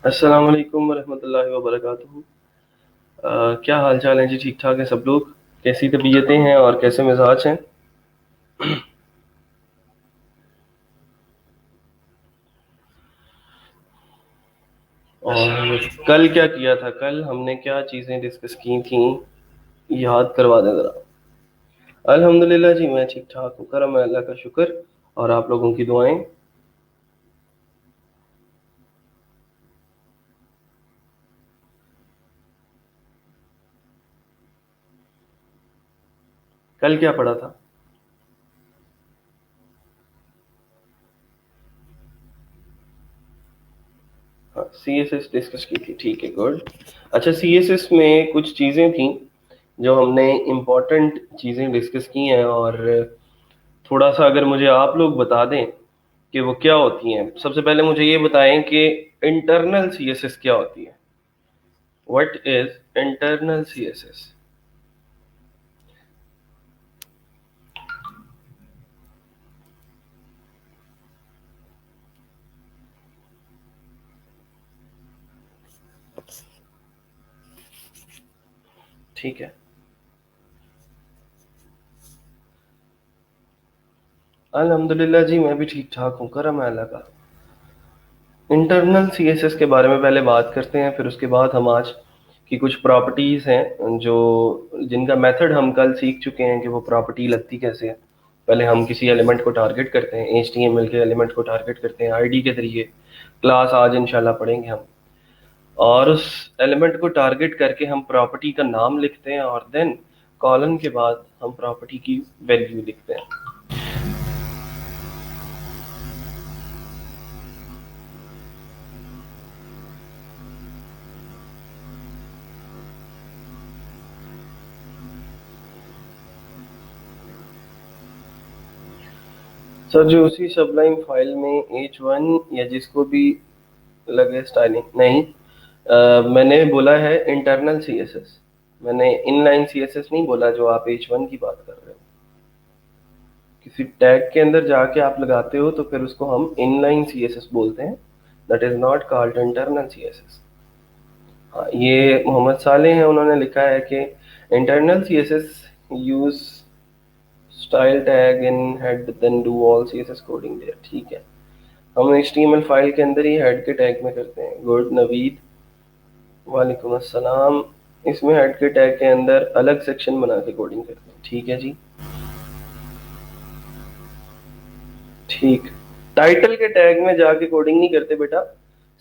अस्सलाम वालेकुम वरहमतुल्लाहि वबरकातुहू। क्या हाल चाल है जी? ठीक ठाक है सब लोग? कैसी तबीयतें हैं और कैसे मिजाज हैं? और कल क्या किया था? कल हमने क्या चीज़ें डिस्कस की थी, याद करवा दें ज़रा। अल्हम्दुलिल्लाह जी, मैं ठीक ठाक हूँ, करम है अल्लाह का शुक्र। और आप लोगों की दुआएं। कल क्या पढ़ा था? हाँ, सी एस एस डिस्कस की थी, ठीक है, गुड। अच्छा, सी एस एस में कुछ चीज़ें थी जो हमने इम्पोर्टेंट चीज़ें डिस्कस की हैं, और थोड़ा सा अगर मुझे आप लोग बता दें कि वो क्या होती हैं। सबसे पहले मुझे ये बताएं कि इंटरनल सीएसएस क्या होती है। What is internal CSS? ठीक है। अल्हम्दुलिल्लाह जी, मैं भी ठीक ठाक हूँ, करम है अल्लाह का। इंटरनल सीएसएस के बारे में पहले बात करते हैं, फिर उसके बाद हम आज की कुछ प्रॉपर्टीज़ हैं जो जिनका मेथड हम कल सीख चुके हैं कि वो प्रॉपर्टी लगती कैसे है। पहले हम किसी एलिमेंट को टारगेट करते हैं, एचटीएमएल के एलिमेंट को टारगेट करते हैं आईडी के जरिए। क्लास आज इंशाल्लाह पढ़ेंगे हम। और उस एलिमेंट को टारगेट करके हम प्रॉपर्टी का नाम लिखते हैं, और देन कॉलन के बाद हम प्रॉपर्टी की वैल्यू लिखते हैं। सर, जो उसी सबलाइन फाइल में H1 या जिसको भी लगे स्टाइलिंग नहीं, मैंने बोला है इंटरनल सीएसएस। मैंने इनलाइन सीएसएस नहीं बोला जो आप H1 की बात कर रहे हो। किसी टैग के अंदर जाके आप लगाते हो तो फिर उसको हम इनलाइन सीएसएस बोलते हैं। That is not called internal CSS. हाँ, ये मोहम्मद साले हैं, उन्होंने लिखा है कि internal CSS use style tag in head then do all CSS coding there. ठीक है, हम एचटीएमएल फाइल के अंदर ही हेड के टैग में करते हैं। गुड नवीद, वालेकुम अस्सलाम। इसमें हेड के टैग के अंदर अलग सेक्शन बना के कोडिंग करते हैं, ठीक है जी। ठीक। टाइटल के टैग में जाके कोडिंग नहीं करते बेटा,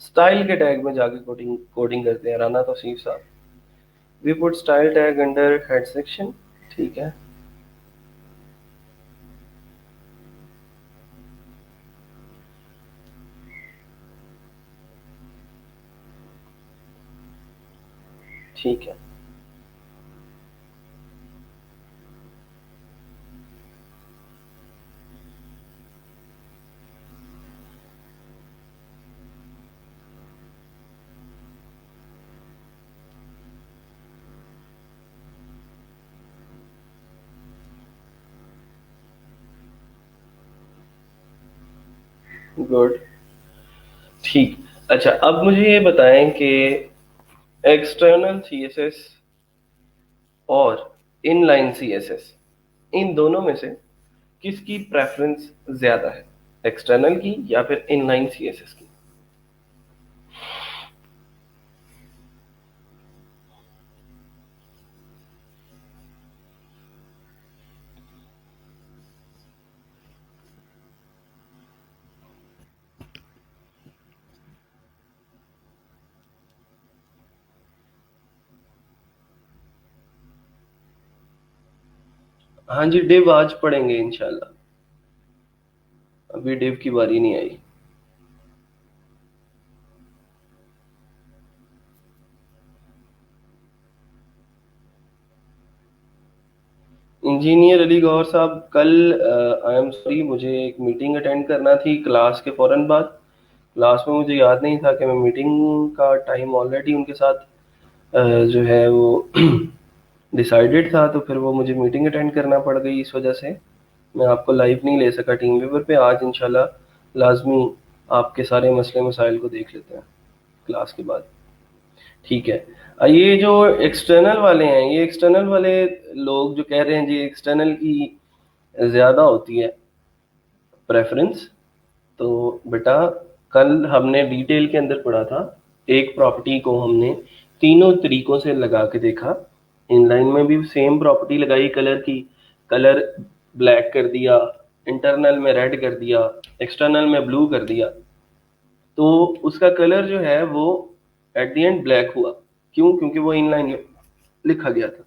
स्टाइल के टैग में जाके कोडिंग कोडिंग करते हैं, राना तौसीफ साहब। We put style tag under head section. ठीक है। ठीक है। गुड। ठीक। अच्छा, अब मुझे ये बताएं कि एक्सटर्नल सीएसएस और इनलाइन सीएसएस, इन दोनों में से किसकी प्रेफरेंस ज्यादा है, एक्सटर्नल की या फिर इनलाइन सीएसएस की? हाँ जी, डिव आज पढ़ेंगे इंशाल्लाह। अभी डिव की बारी नहीं आई। इंजीनियर अली गौहर साहब, कल आई एम सॉरी, मुझे एक मीटिंग अटेंड करना थी क्लास के फौरन बाद। क्लास में मुझे याद नहीं था कि मैं मीटिंग का टाइम ऑलरेडी उनके साथ जो है वो डिसाइडेड था, तो फिर वो मुझे मीटिंग अटेंड करना पड़ गई। इस वजह से मैं आपको लाइव नहीं ले सका टीम व्यूवर पे। आज इंशाल्लाह लाजमी आपके सारे मसले मसाइल को देख लेते हैं। क्लास के बाद। ठीक है। ये जो एक्सटर्नल वाले हैं, ये एक्सटर्नल वाले लोग जो कह रहे हैं जी एक्सटर्नल की ज़्यादा होती है प्रेफरेंस, तो बेटा कल हमने डिटेल के अंदर पढ़ा था, एक प्रॉपर्टी को हमने तीनों तरीकों से लगा के देखा। इनलाइन में भी सेम प्रॉपर्टी लगाई, कलर की, कलर ब्लैक कर दिया, इंटरनल में रेड कर दिया, एक्सटर्नल में ब्लू कर दिया, तो उसका कलर जो है वो एट द एंड ब्लैक हुआ। क्यों? क्योंकि वो इनलाइन लिखा गया था।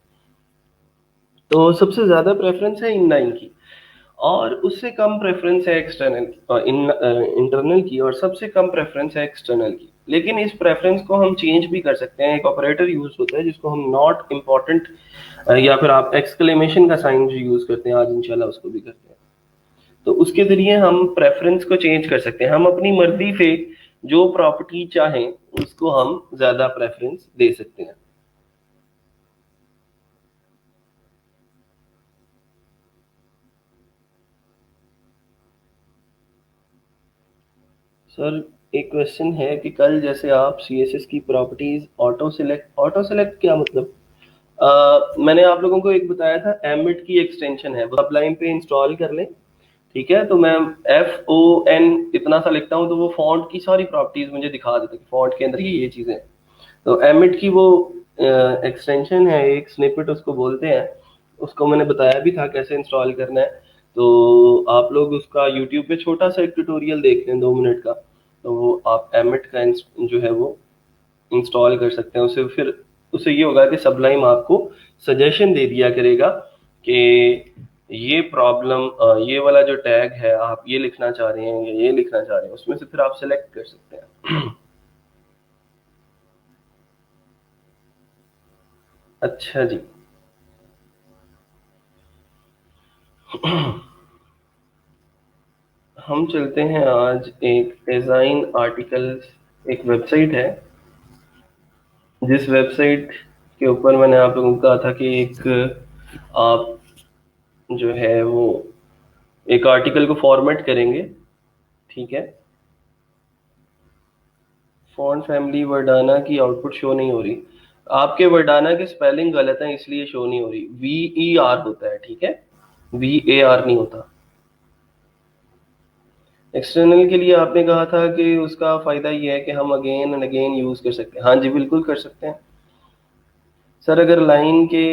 तो सबसे ज़्यादा प्रेफरेंस है इनलाइन की, और उससे कम प्रेफरेंस है एक्सटर्नल इंटरनल की, और सबसे कम प्रेफरेंस है एक्सटर्नल की। लेकिन इस प्रेफरेंस को हम चेंज भी कर सकते हैं। एक ऑपरेटर यूज होता है जिसको हम नॉट इम्पॉर्टेंट या फिर आप एक्सक्लेमेशन का साइन जो यूज करते हैं, आज इंशाल्लाह उसको भी करते हैं। तो उसके जरिए हम प्रेफरेंस को चेंज कर सकते हैं। हम अपनी मर्जी से जो प्रॉपर्टी चाहें उसको हम ज्यादा प्रेफरेंस दे सकते हैं। सर एक क्वेश्चन है कि कल जैसे आप सीएसएस की प्रॉपर्टीज ऑटो सेलेक्ट क्या मतलब? मैंने आप लोगों को एक बताया था, एमिट की एक्सटेंशन है, वो आप लाइन पे इंस्टॉल कर लें। ठीक है, तो मैं FON इतना सा लिखता हूँ तो वो फॉन्ट की सारी प्रॉपर्टीज मुझे दिखा देता है कि फॉन्ट के अंदर ये चीजें हैं। तो एमिट की वो एक्सटेंशन है, एक स्निपेट उसको बोलते हैं, उसको मैंने बताया भी था कैसे इंस्टॉल करना है। तो आप लोग उसका यूट्यूब पे छोटा सा एक ट्यूटोरियल देख लें 2 मिनट का, तो वो आप एमिट का जो है वो इंस्टॉल कर सकते हैं। उसे फिर उससे ये होगा कि सबलाइम आपको सजेशन दे दिया करेगा कि ये प्रॉब्लम, ये वाला जो टैग है आप ये लिखना चाह रहे हैं या ये लिखना चाह रहे हैं, उसमें से फिर आप सेलेक्ट कर सकते हैं। अच्छा जी। हम चलते हैं आज एक डिजाइन आर्टिकल्स, एक वेबसाइट है, जिस वेबसाइट के ऊपर मैंने आप लोगों को कहा था कि एक आप जो है वो एक आर्टिकल को फॉर्मेट करेंगे। ठीक है, फॉन्ट फैमिली वर्डाना की आउटपुट शो नहीं हो रही। आपके वर्डाना के स्पेलिंग गलत है इसलिए शो नहीं हो रही, VER होता है, ठीक है, VAR नहीं होता। एक्सटर्नल के लिए आपने कहा था कि उसका फायदा ये है कि हम अगेन एंड अगेन यूज कर सकते हैं। हाँ जी बिल्कुल कर सकते हैं सर। अगर लाइन के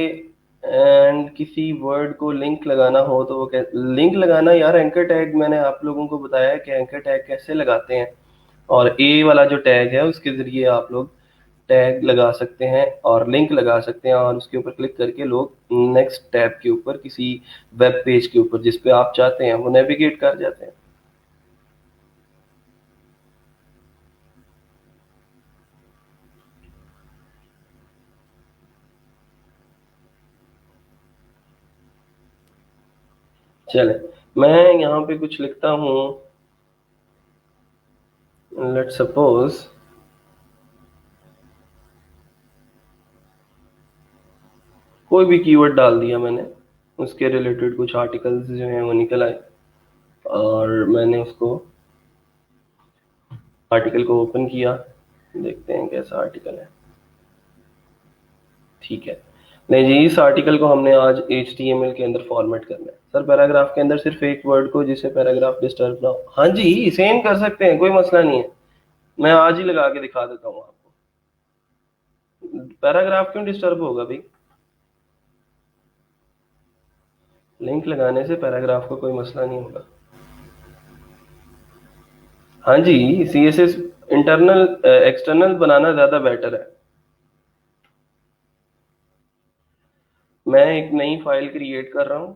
एंड किसी वर्ड को लिंक लगाना हो तो वो लिंक लगाना, यार एंकर टैग मैंने आप लोगों को बताया कि एंकर टैग कैसे लगाते हैं, और ए वाला जो टैग है उसके जरिए आप लोग टैग लगा सकते हैं और लिंक लगा सकते हैं, और उसके ऊपर क्लिक करके लोग नेक्स्ट टैब के ऊपर किसी वेब पेज के ऊपर जिस पे आप चाहते हैं वो नेविगेट कर जाते हैं। चले, मैं यहाँ पे कुछ लिखता हूँ, लेट सपोज कोई भी कीवर्ड डाल दिया मैंने, उसके रिलेटेड कुछ आर्टिकल्स जो हैं वो निकल आए, और मैंने उसको आर्टिकल को ओपन किया, देखते हैं कैसा आर्टिकल है। ठीक है, नहीं जी, इस आर्टिकल को हमने आज HTML के अंदर फॉर्मेट करना है सर। पैराग्राफ के अंदर सिर्फ एक वर्ड को जिससे पैराग्राफ डिस्टर्ब ना हो। हाँ जी सेम कर सकते हैं, कोई मसला नहीं है, मैं आज ही लगा के दिखा देता हूँ आपको। पैराग्राफ क्यों डिस्टर्ब होगा भाई? लिंक लगाने से पैराग्राफ को कोई मसला नहीं होगा। हाँ जी, CSS इंटरनल एक्सटर्नल बनाना ज्यादा बेटर है। मैं एक नई फाइल क्रिएट कर रहा हूँ।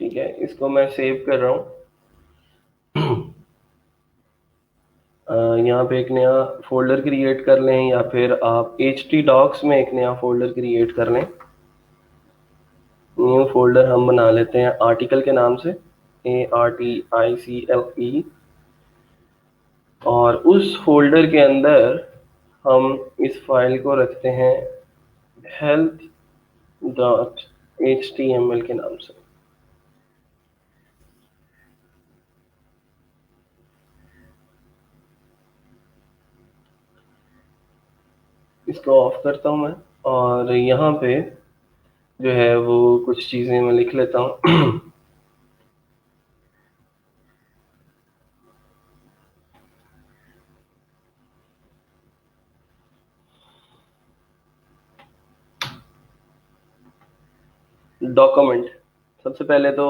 ठीक है, इसको मैं सेव कर रहा हूँ। यहाँ पे एक नया फोल्डर क्रिएट कर लें, या फिर आप HT docs में एक नया फोल्डर क्रिएट कर लें। न्यू फोल्डर हम बना लेते हैं आर्टिकल के नाम से, ARTICLE, और उस फोल्डर के अंदर हम इस फाइल को रखते हैं health.html के नाम से। इसको ऑफ करता हूँ मैं, और यहाँ पे जो है वो कुछ चीज़ें मैं लिख लेता हूँ। डॉक्यूमेंट, सबसे पहले तो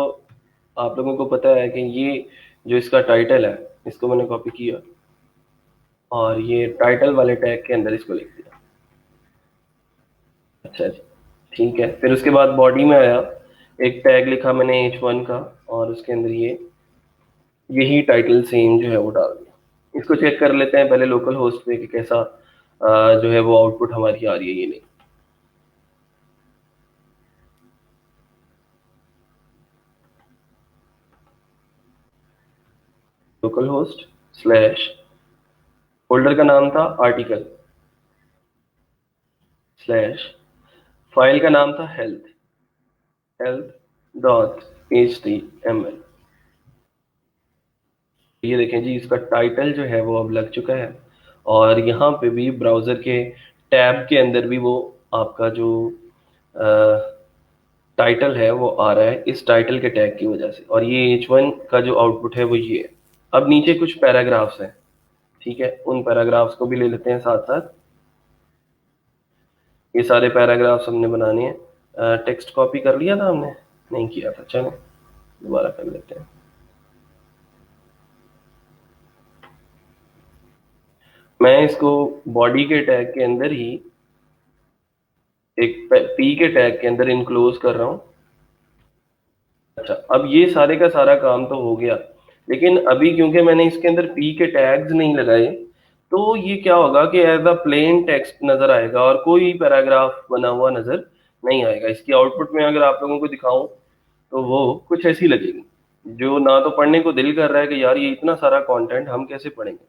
आप लोगों को पता है कि ये जो इसका टाइटल है, इसको मैंने कॉपी किया और ये टाइटल वाले टैग के अंदर इसको लिख दिया। अच्छा जी, ठीक है। फिर उसके बाद बॉडी में आया, एक टैग लिखा मैंने H1 का, और उसके अंदर ये यही टाइटल सेम जो है वो डाल दिया। इसको चेक कर लेते हैं पहले लोकल होस्ट पे कि कैसा जो है वो आउटपुट हमारी आ रही है, ये नहीं। लोकल होस्ट स्लैश, फोल्डर का नाम था आर्टिकल, स्लैश, फाइल का नाम था हेल्थ, health.html। ये देखें जी, इसका टाइटल जो है वो अब लग चुका है, और यहाँ पे भी ब्राउज़र के टैब के अंदर भी वो आपका जो टाइटल है वो आ रहा है इस टाइटल के टैग की वजह से, और ये H1 का जो आउटपुट है वो ये है। अब नीचे कुछ पैराग्राफ्स हैं, ठीक है, उन पैराग्राफ्स को भी ले लेते हैं साथ साथ। ये सारे पैराग्राफ्स हमने बनाने हैं। टेक्स्ट कॉपी कर लिया था हमने, नहीं किया था, चलो दोबारा कर लेते हैं। मैं इसको बॉडी के टैग के अंदर ही एक पी के टैग के अंदर इनक्लोज कर रहा हूँ। अच्छा, अब ये सारे का सारा काम तो हो गया, लेकिन अभी क्योंकि मैंने इसके अंदर पी के टैग्स नहीं लगाए, तो ये क्या होगा कि एज अ प्लेन टेक्स्ट नजर आएगा और कोई पैराग्राफ बना हुआ नजर नहीं आएगा। इसकी आउटपुट में अगर आप लोगों को दिखाऊं तो वो कुछ ऐसी लगेगी, जो ना तो पढ़ने को दिल कर रहा है कि यार ये इतना सारा कंटेंट हम कैसे पढ़ेंगे।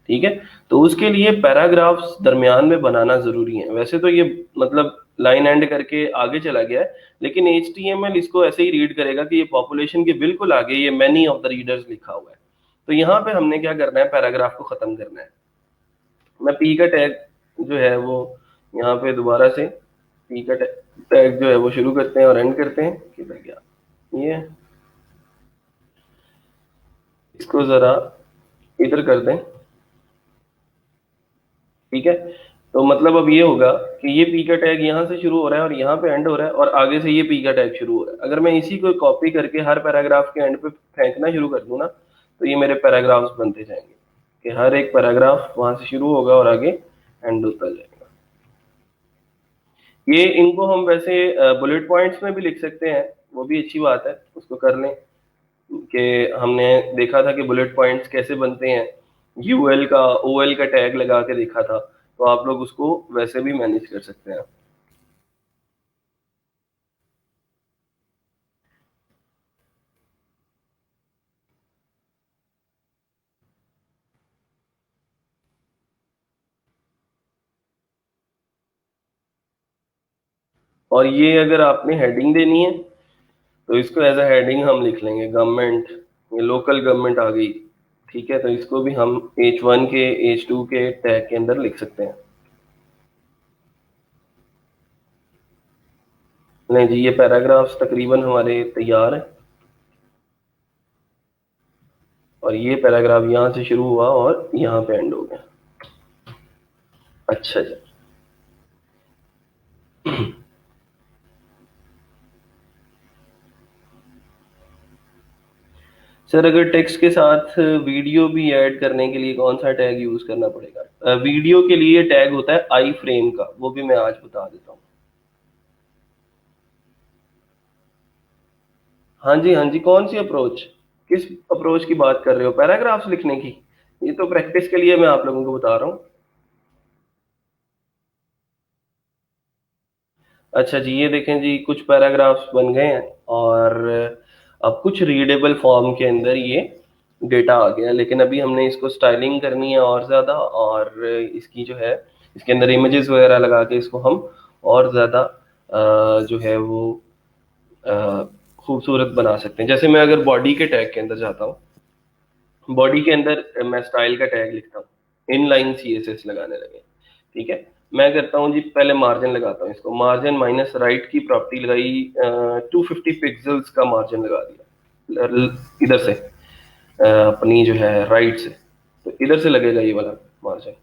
ठीक है, तो उसके लिए पैराग्राफ्स दरमियान में बनाना जरूरी है। वैसे तो ये मतलब लाइन एंड करके आगे चला गया है, लेकिन HTML इसको ऐसे ही रीड करेगा कि ये पॉपुलेशन के बिल्कुल आगे ये मैनी ऑफ द रीडर्स लिखा हुआ है। तो यहाँ पे हमने क्या करना है, पैराग्राफ को खत्म करना है। मैं पी का टैग जो है वो यहाँ पे दोबारा से पी का टैग जो है वो शुरू करते हैं और एंड करते हैं। किधर गया ये, इसको जरा इधर कर दें, ठीक है। तो मतलब अब ये होगा कि ये पी का टैग यहाँ से शुरू हो रहा है और यहाँ पे एंड हो रहा है, और आगे से ये पी का टैग शुरू हो रहा है। अगर मैं इसी को कॉपी करके हर पैराग्राफ के एंड पे फेंकना शुरू कर दूं ना, तो ये मेरे पैराग्राफ्स बनते जाएंगे कि हर एक पैराग्राफ वहां से शुरू होगा और आगे एंड होता जाएगा। ये इनको हम वैसे बुलेट पॉइंट्स में भी लिख सकते हैं, वो भी अच्छी बात है, उसको कर लें। कि हमने देखा था कि बुलेट पॉइंट्स कैसे बनते हैं, यूएल का ओएल का टैग लगा के देखा था, तो आप लोग उसको वैसे भी मैनेज कर सकते हैं। और ये अगर आपने हेडिंग देनी है तो इसको एज अ हेडिंग हम लिख लेंगे गवर्नमेंट, ये लोकल गवर्नमेंट आ गई, ठीक है। तो इसको भी हम H1 के H2 के टैग के अंदर लिख सकते हैं। नहीं जी, ये पैराग्राफ्स तकरीबन हमारे तैयार हैं, और ये पैराग्राफ यहाँ से शुरू हुआ और यहाँ पे एंड हो गया। अच्छा जी, सर अगर टेक्स्ट के साथ वीडियो भी ऐड करने के लिए कौन सा टैग यूज करना पड़ेगा? वीडियो के लिए टैग होता है आई फ्रेम का, वो भी मैं आज बता देता हूँ। हाँ जी हाँ जी, कौन सी अप्रोच, किस अप्रोच की बात कर रहे हो, पैराग्राफ्स लिखने की? ये तो प्रैक्टिस के लिए मैं आप लोगों को बता रहा हूँ। अच्छा जी, ये देखें जी, कुछ पैराग्राफ्स बन गए हैं, और अब कुछ रीडेबल फॉर्म के अंदर ये डेटा आ गया। लेकिन अभी हमने इसको स्टाइलिंग करनी है और ज़्यादा, और इसकी जो है इसके अंदर इमेजेस वगैरह लगा के इसको हम और ज़्यादा जो है वो अ, खूबसूरत बना सकते हैं। जैसे मैं अगर बॉडी के टैग के अंदर जाता हूँ, बॉडी के अंदर मैं स्टाइल का टैग लिखता हूँ, इनलाइन CSS लगाने लगे, ठीक है। मैं करता हूँ जी, पहले मार्जिन लगाता हूँ इसको, मार्जिन माइनस राइट की प्रॉपर्टी लगाई, 250 पिक्सल्स का मार्जिन लगा दिया इधर से, अपनी जो है राइट से, तो इधर से लगेगा ये वाला मार्जिन।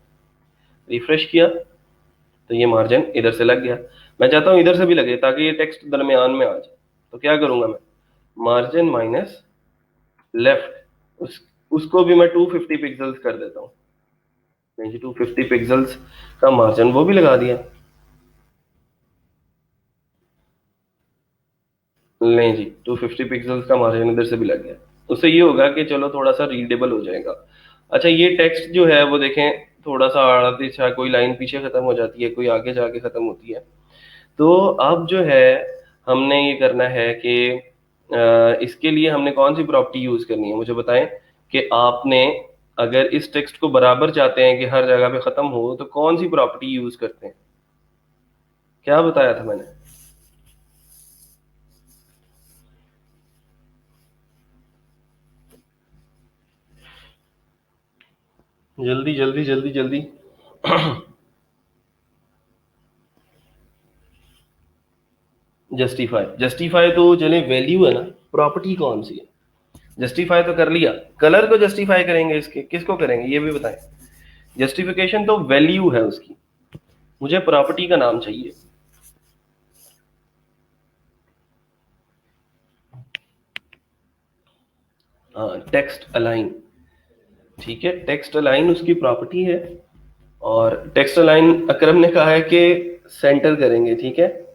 रिफ्रेश किया तो ये मार्जिन इधर से लग गया। मैं चाहता हूँ इधर से भी लगे ताकि ये टेक्स्ट दरमियान में आ जाए, तो क्या करूंगा मैं, मार्जिन माइनस लेफ्ट, उसको भी मैं 250 पिक्सल्स कर देता हूँ। नहीं जी, 250 पिक्सल्स का मार्जिन वो भी लगा दिया। नहीं जी, 250 पिक्सल्स का मार्जिन इधर से भी लग गया। उससे ये होगा कि चलो थोड़ा सा रीडेबल हो जाएगा। अच्छा, ये टेक्स्ट जो है वो देखें, थोड़ा सा आड़ा तिरछा, कोई लाइन पीछे खत्म हो जाती है, कोई आगे जाके खत्म होती है। तो अब जो है हमने ये करना है कि इसके लिए हमने कौन सी प्रॉपर्टी यूज करनी है, मुझे बताएं कि आपने अगर इस टेक्स्ट को बराबर चाहते हैं कि हर जगह पे खत्म हो, तो कौन सी प्रॉपर्टी यूज करते हैं? क्या बताया था मैंने? जल्दी जल्दी जल्दी जल्दी। जस्टिफाई, जस्टिफाई तो चले वैल्यू है ना, प्रॉपर्टी कौन सी है? जस्टिफाई तो कर लिया, कलर को जस्टिफाई करेंगे, इसके किसको करेंगे ये भी बताएं। जस्टिफिकेशन तो वैल्यू है उसकी, मुझे प्रॉपर्टी का नाम चाहिए। हाँ, टेक्स्ट अलाइन। ठीक है, टेक्स्ट अलाइन उसकी प्रॉपर्टी है। और टेक्स्ट अलाइन अकरम ने कहा है कि सेंटर करेंगे, ठीक है।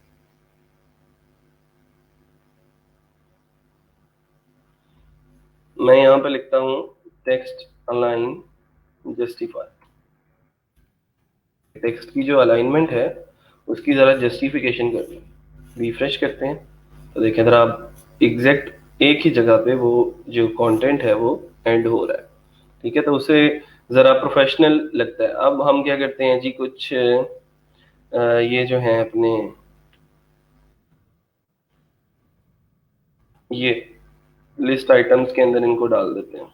मैं यहां पे लिखता हूं टेक्स्ट अलाइन जस्टिफाई। टेक्स्ट की जो अलाइनमेंट है उसकी जरा जस्टिफिकेशन कर लो। रिफ्रेश करते हैं तो देखें जरा, आप एग्जैक्ट एक ही जगह पे वो जो कंटेंट है वो एंड हो रहा है। ठीक है, तो उसे जरा प्रोफेशनल लगता है। अब हम क्या करते हैं जी, कुछ ये जो है अपने ये लिस्ट आइटम्स के अंदर इनको डाल देते हैं।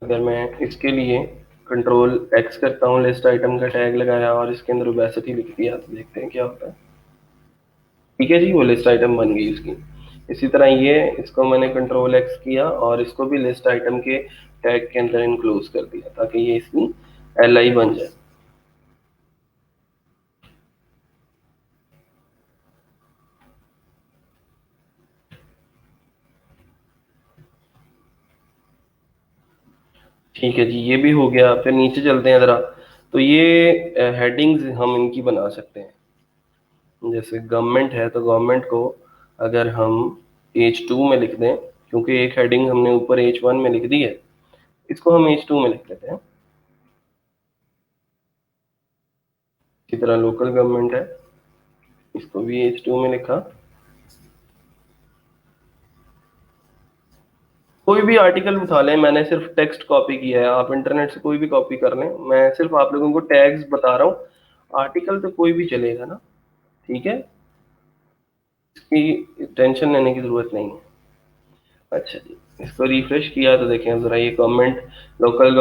अगर मैं इसके लिए कंट्रोल एक्स करता हूँ, लिस्ट आइटम का टैग लगाया और इसके अंदर ओबेसिटी लिख दिया, तो देखते हैं क्या होता है। ठीक है जी, वो लिस्ट आइटम बन गई इसकी। इसी तरह ये, इसको मैंने कंट्रोल एक्स किया और इसको भी लिस्ट आइटम के टैग के अंदर इनक्लोज कर दिया ताकि ये इसकी एल आई बन जाए। ठीक है जी, ये भी हो गया। फिर नीचे चलते हैं जरा, तो ये हेडिंग्स हम इनकी बना सकते हैं। जैसे गवर्नमेंट है तो गवर्नमेंट को अगर हम H2 में लिख दें, क्योंकि एक हेडिंग हमने ऊपर H1 में लिख दी है, इसको हम H2 में लिख लेते हैं। इसी तरह लोकल गवर्नमेंट है, इसको भी H2 में लिखा। कोई भी आर्टिकल उठा लें, मैंने सिर्फ टेक्स्ट कॉपी किया है, आप इंटरनेट से कोई भी कॉपी कर लें, मैं सिर्फ आप लोगों को टैग्स बता रहा हूँ। आर्टिकल तो कोई भी चलेगा ना, ठीक है, इसकी टेंशन लेने की जरूरत नहीं है। अच्छा जी, इसको रिफ्रेश किया तो देखें जरा, ये गवर्नमेंट, लोकल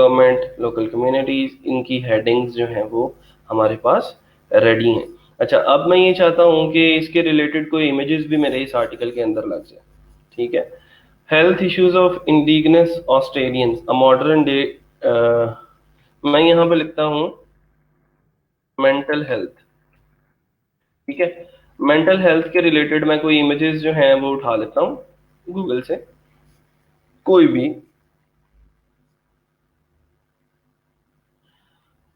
लोकल कम्युनिटीज, इनकी हेडिंग्स जो हैं वो हमारे पास रेडी हैं। अच्छा, अब मैं ये चाहता हूँ कि इसके रिलेटेड कोई इमेजेस भी मेरे इस आर्टिकल के अंदर लग जाए। ठीक है, health issues of indigenous Australians a modern day, मैं यहाँ पे लिखता हूँ मेंटल हेल्थ। ठीक है, मेंटल हेल्थ के रिलेटेड मैं कोई इमेजेस जो हैं वो उठा लेता हूँ गूगल से, कोई भी,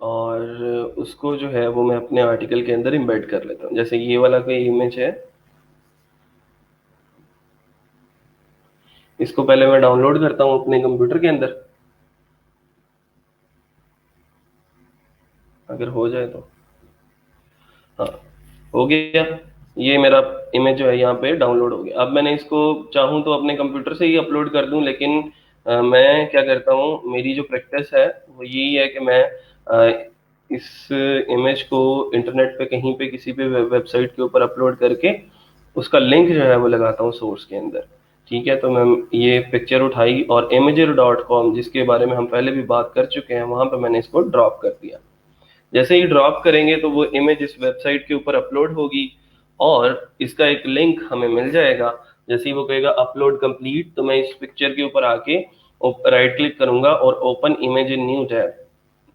और उसको जो है वो मैं अपने आर्टिकल के अंदर एम्बेड कर लेता हूँ। जैसे ये वाला कोई इमेज है, इसको पहले मैं डाउनलोड करता हूँ अपने कंप्यूटर के अंदर, अगर हो जाए तो। हाँ, हो गया। ये मेरा इमेज जो है यहाँ पे डाउनलोड हो गया। अब मैंने इसको चाहूँ तो अपने कंप्यूटर से ही अपलोड कर दूँ, लेकिन मैं क्या करता हूँ, मेरी जो प्रैक्टिस है वो यही है कि मैं इस इमेज को इंटरनेट पे कहीं पे किसी भी वेबसाइट के ऊपर अपलोड करके उसका लिंक जो है वो लगाता हूँ सोर्स के अंदर। ठीक है, तो मैं ये पिक्चर उठाई और imager.com, जिसके बारे में हम पहले भी बात कर चुके हैं, वहां पे मैंने इसको ड्रॉप कर दिया। जैसे ही ड्रॉप करेंगे तो वो इमेज इस वेबसाइट के ऊपर अपलोड होगी और इसका एक लिंक हमें मिल जाएगा। जैसे ही वो कहेगा अपलोड कंप्लीट, तो मैं इस पिक्चर के ऊपर आके राइट क्लिक करूंगा और open image in new tab,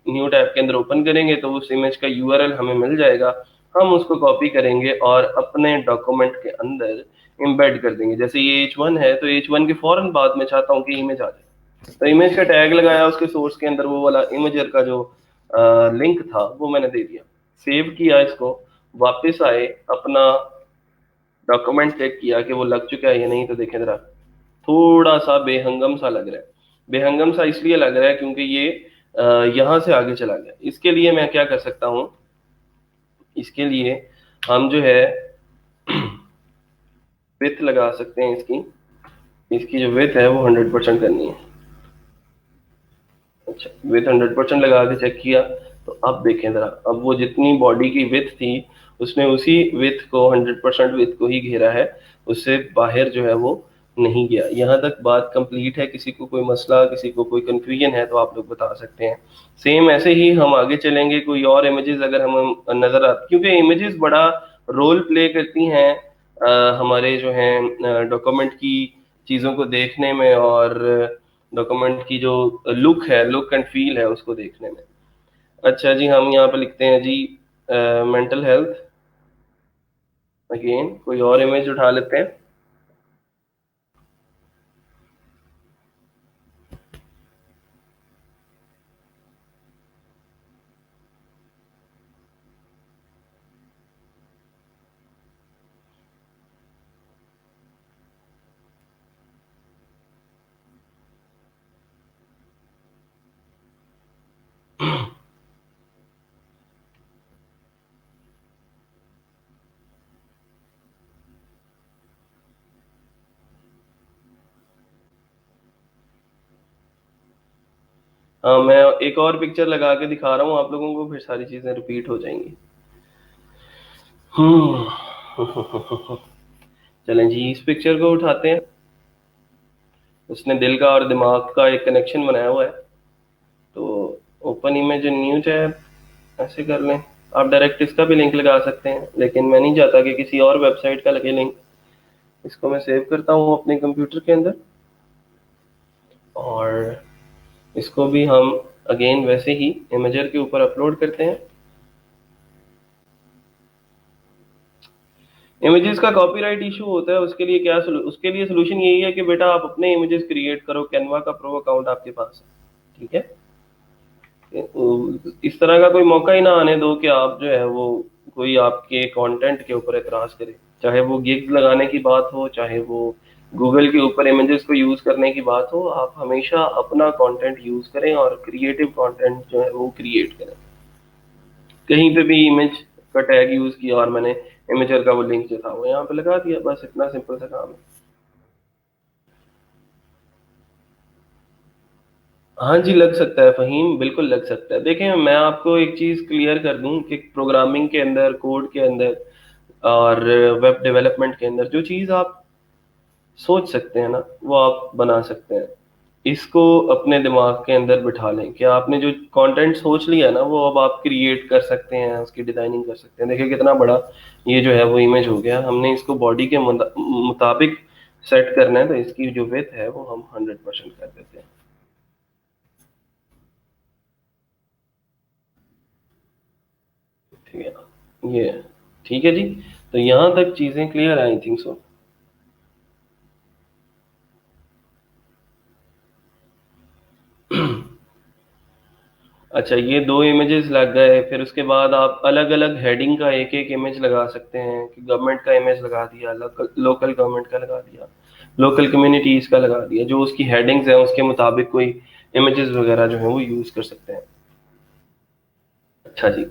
new tab के अंदर ओपन करेंगे तो उस इमेज का यूआरएल हमें मिल जाएगा। हम उसको कॉपी करेंगे और अपने डॉक्यूमेंट के अंदर एम्बेड कर देंगे। जैसे ये H1 है, तो H1 के फौरन बाद मैं चाहता हूँ कि इमेज आ जाए, तो इमेज का टैग लगाया, उसके सोर्स के अंदर वो वाला इमेजर का जो लिंक था वो मैंने दे दिया, सेव किया इसको, वापस आए, अपना डॉक्यूमेंट चेक किया कि वो लग चुका है या नहीं, तो देखें जरा, थोड़ा सा बेहंगम सा लग रहा है। बेहंगम सा इसलिए लग रहा है क्योंकि ये यहाँ से आगे चला गया। इसके लिए मैं क्या कर सकता हूँ, इसके लिए हम जो है विथ लगा सकते हैं इसकी, इसकी जो विथ है वो 100% करनी है। अच्छा, विथ 100% लगा के चेक किया, तो अब देखें जरा, अब वो जितनी बॉडी की विथ थी उसने उसी विथ को 100% विथ को ही घेरा है, उससे बाहर जो है वो नहीं गया। यहाँ तक बात कंप्लीट है। किसी को कोई मसला, किसी को कोई कंफ्यूजन है तो आप लोग बता सकते हैं। सेम ऐसे ही हम आगे चलेंगे, कोई और इमेजेस अगर हम नजर आती, क्योंकि इमेजेस बड़ा रोल प्ले करती हैं हमारे जो हैं डॉक्यूमेंट की चीज़ों को देखने में, और डॉक्यूमेंट की जो लुक है, लुक एंड फील है, उसको देखने में। अच्छा जी, हम यहाँ पे लिखते हैं जी मेंटल हेल्थ। अगेन कोई और इमेज उठा लेते हैं। हाँ, मैं एक और पिक्चर लगा के दिखा रहा हूँ आप लोगों को, फिर सारी चीजें रिपीट हो जाएंगी। हम्म चलें जी, इस पिक्चर को उठाते हैं। उसने दिल का और दिमाग का एक कनेक्शन बनाया हुआ है। तो open image in new tab ऐसे कर लें। आप डायरेक्ट इसका भी लिंक लगा सकते हैं, लेकिन मैं नहीं चाहता कि किसी और वेबसाइट का लगे लिंक। इसको मैं सेव करता हूँ अपने कंप्यूटर के अंदर, और इसको भी हम अगेन वैसे ही इमेजर के ऊपर अपलोड करते हैं। इमेजेस का कॉपीराइट इशू होता है, उसके लिए क्या उसके लिए सोल्यूशन यही है कि बेटा आप अपने इमेजेस क्रिएट करो, कैनवा का प्रो अकाउंट आपके पास है, ठीक है। इस तरह का कोई मौका ही ना आने दो कि आप जो है वो कोई आपके कंटेंट के ऊपर एतराज करे, चाहे वो गिग्स लगाने की बात हो, चाहे वो गूगल के ऊपर इमेजेस को यूज करने की बात हो। आप हमेशा अपना कंटेंट यूज करें और क्रिएटिव कंटेंट जो है वो क्रिएट करें। कहीं पे भी इमेज का टैग यूज किया और मैंने इमेजर का वो लिंक जो था वो यहाँ पे लगा दिया, बस इतना सिंपल सा काम है। हाँ जी, लग सकता है फ़हीम, बिल्कुल लग सकता है। देखें, मैं आपको एक चीज़ क्लियर कर दूं कि प्रोग्रामिंग के अंदर, कोड के अंदर और वेब डेवलपमेंट के अंदर जो चीज़ आप सोच सकते हैं ना, वो आप बना सकते हैं। इसको अपने दिमाग के अंदर बिठा लें कि आपने जो कंटेंट सोच लिया ना, वो अब आप क्रिएट कर सकते हैं, उसकी डिजाइनिंग कर सकते हैं। देखिए कितना बड़ा ये जो है वो इमेज हो गया। हमने इसको बॉडी के मुताबिक सेट करना है, तो इसकी जो विड्थ है वो हम 100% कर देते हैं। ठीक है, ये ठीक है जी। तो यहाँ तक चीज़ें क्लियर, आई थिंक सो। अच्छा, ये दो इमेजेस लग गए, फिर उसके बाद आप अलग अलग हेडिंग का एक एक इमेज लगा सकते हैं कि गवर्नमेंट का इमेज लगा दिया, लोकल लोकल गवर्नमेंट का लगा दिया, लोकल कम्युनिटीज का लगा दिया, जो उसकी हेडिंग्स हैं उसके मुताबिक कोई इमेजेस वगैरह जो है वो यूज कर सकते हैं। अच्छा जी,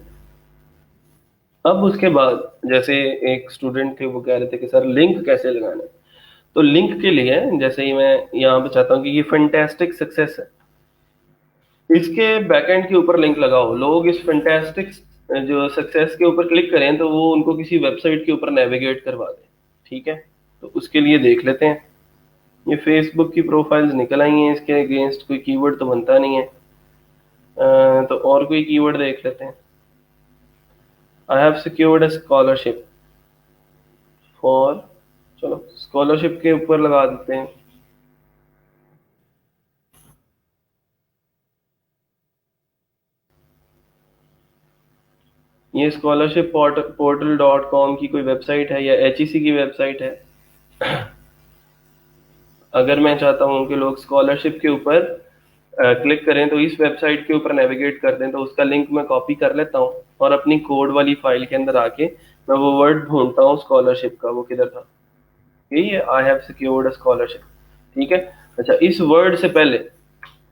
अब उसके बाद जैसे एक स्टूडेंट थे, वो कह रहे थे कि सर लिंक कैसे लगाना है। तो लिंक के लिए जैसे ही मैं यहाँ पे चाहता हूँ कि ये फैंटास्टिक सक्सेस है, इसके बैकएंड के ऊपर लिंक लगाओ। लोग इस फैंटास्टिक जो सक्सेस के ऊपर क्लिक करें तो वो उनको किसी वेबसाइट के ऊपर नेविगेट करवा दे, ठीक है। तो उसके लिए देख लेते हैं। ये फेसबुक की प्रोफाइल्स निकल आई हैं, इसके अगेंस्ट कोई कीवर्ड तो बनता नहीं है। तो और कोई कीवर्ड देख लेते हैं। I have secured a scholarship for, चलो स्कॉलरशिप के ऊपर लगा देते हैं। ये स्कॉलरशिप पोर्टल डॉट कॉम की कोई वेबसाइट है या एचईसी की वेबसाइट है। अगर मैं चाहता हूँ कि लोग स्कॉलरशिप के ऊपर क्लिक करें तो इस वेबसाइट के ऊपर नेविगेट कर दें, तो उसका लिंक मैं कॉपी कर लेता हूँ और अपनी कोड वाली फाइल के अंदर आके मैं वो वर्ड ढूंढता हूँ स्कॉलरशिप का, वो किधर था, यही है, आई हैव सिक्योर्ड स्कॉलरशिप। ठीक है। अच्छा, इस वर्ड से पहले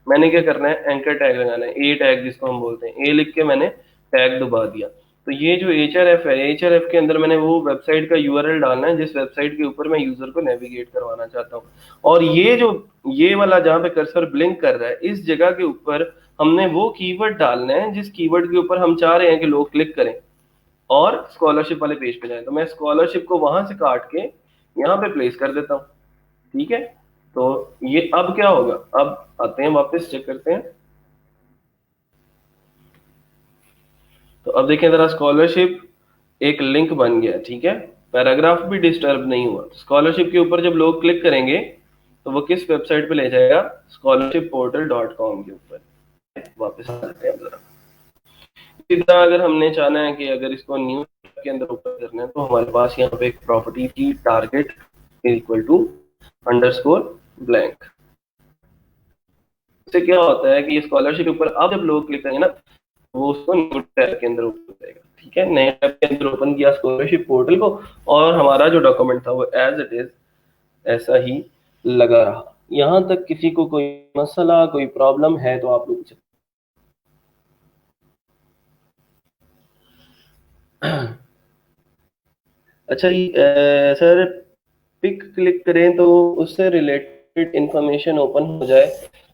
मैंने क्या करना है, एंकर टैग लगाना है, ए टैग जिसको हम बोलते हैं, ए लिख के मैंने टैग दबा दिया। तो ये जो एच आर एफ है, एच आर एफ के अंदर मैंने वो वेबसाइट का यूआरएल डालना है जिस वेबसाइट के ऊपर मैं यूजर को नेविगेट करवाना चाहता हूँ। और ये जो, ये वाला जहाँ पे कर्सर ब्लिंक कर रहा है, इस जगह के ऊपर हमने वो कीवर्ड डालना है जिस कीवर्ड के ऊपर हम चाह रहे हैं कि लोग क्लिक करें और स्कॉलरशिप वाले पेज पे जाए। तो मैं स्कॉलरशिप को वहां से काट के यहाँ पे प्लेस कर देता हूँ। ठीक है। तो ये अब क्या होगा, अब आते हैं वापस, चेक करते हैं। तो अब देखें जरा, स्कॉलरशिप एक लिंक बन गया। ठीक है। पैराग्राफ भी डिस्टर्ब नहीं हुआ। स्कॉलरशिप के ऊपर जब लोग क्लिक करेंगे तो वो किस वेबसाइट पे ले जाएगा, स्कॉलरशिप पोर्टल डॉट कॉम के ऊपर। वापस आते हैं जरा। इसी तरह अगर हमने चाहना है कि अगर इसको न्यू के अंदर ओपन करना है तो हमारे पास यहाँ पे एक प्रॉपर्टी की target equal to underscore blank. इससे क्या होता है कि ये स्कॉलरशिप के ऊपर अब जब लोग क्लिक करेंगे ना, वो उसको न्यू टैब के अंदर ओपन करेगा। ठीक है, नए टैब के अंदर ओपन किया स्कॉलरशिप पोर्टल को, और हमारा जो डॉक्यूमेंट था वो एज इट इज ऐसा ही लगा रहा। यहाँ तक किसी को कोई मसला, कोई प्रॉब्लम है तो आप लोग पूछें। अच्छा सर, पिक क्लिक करें तो उससे रिलेटेड इंफॉर्मेशन ओपन हो जाए,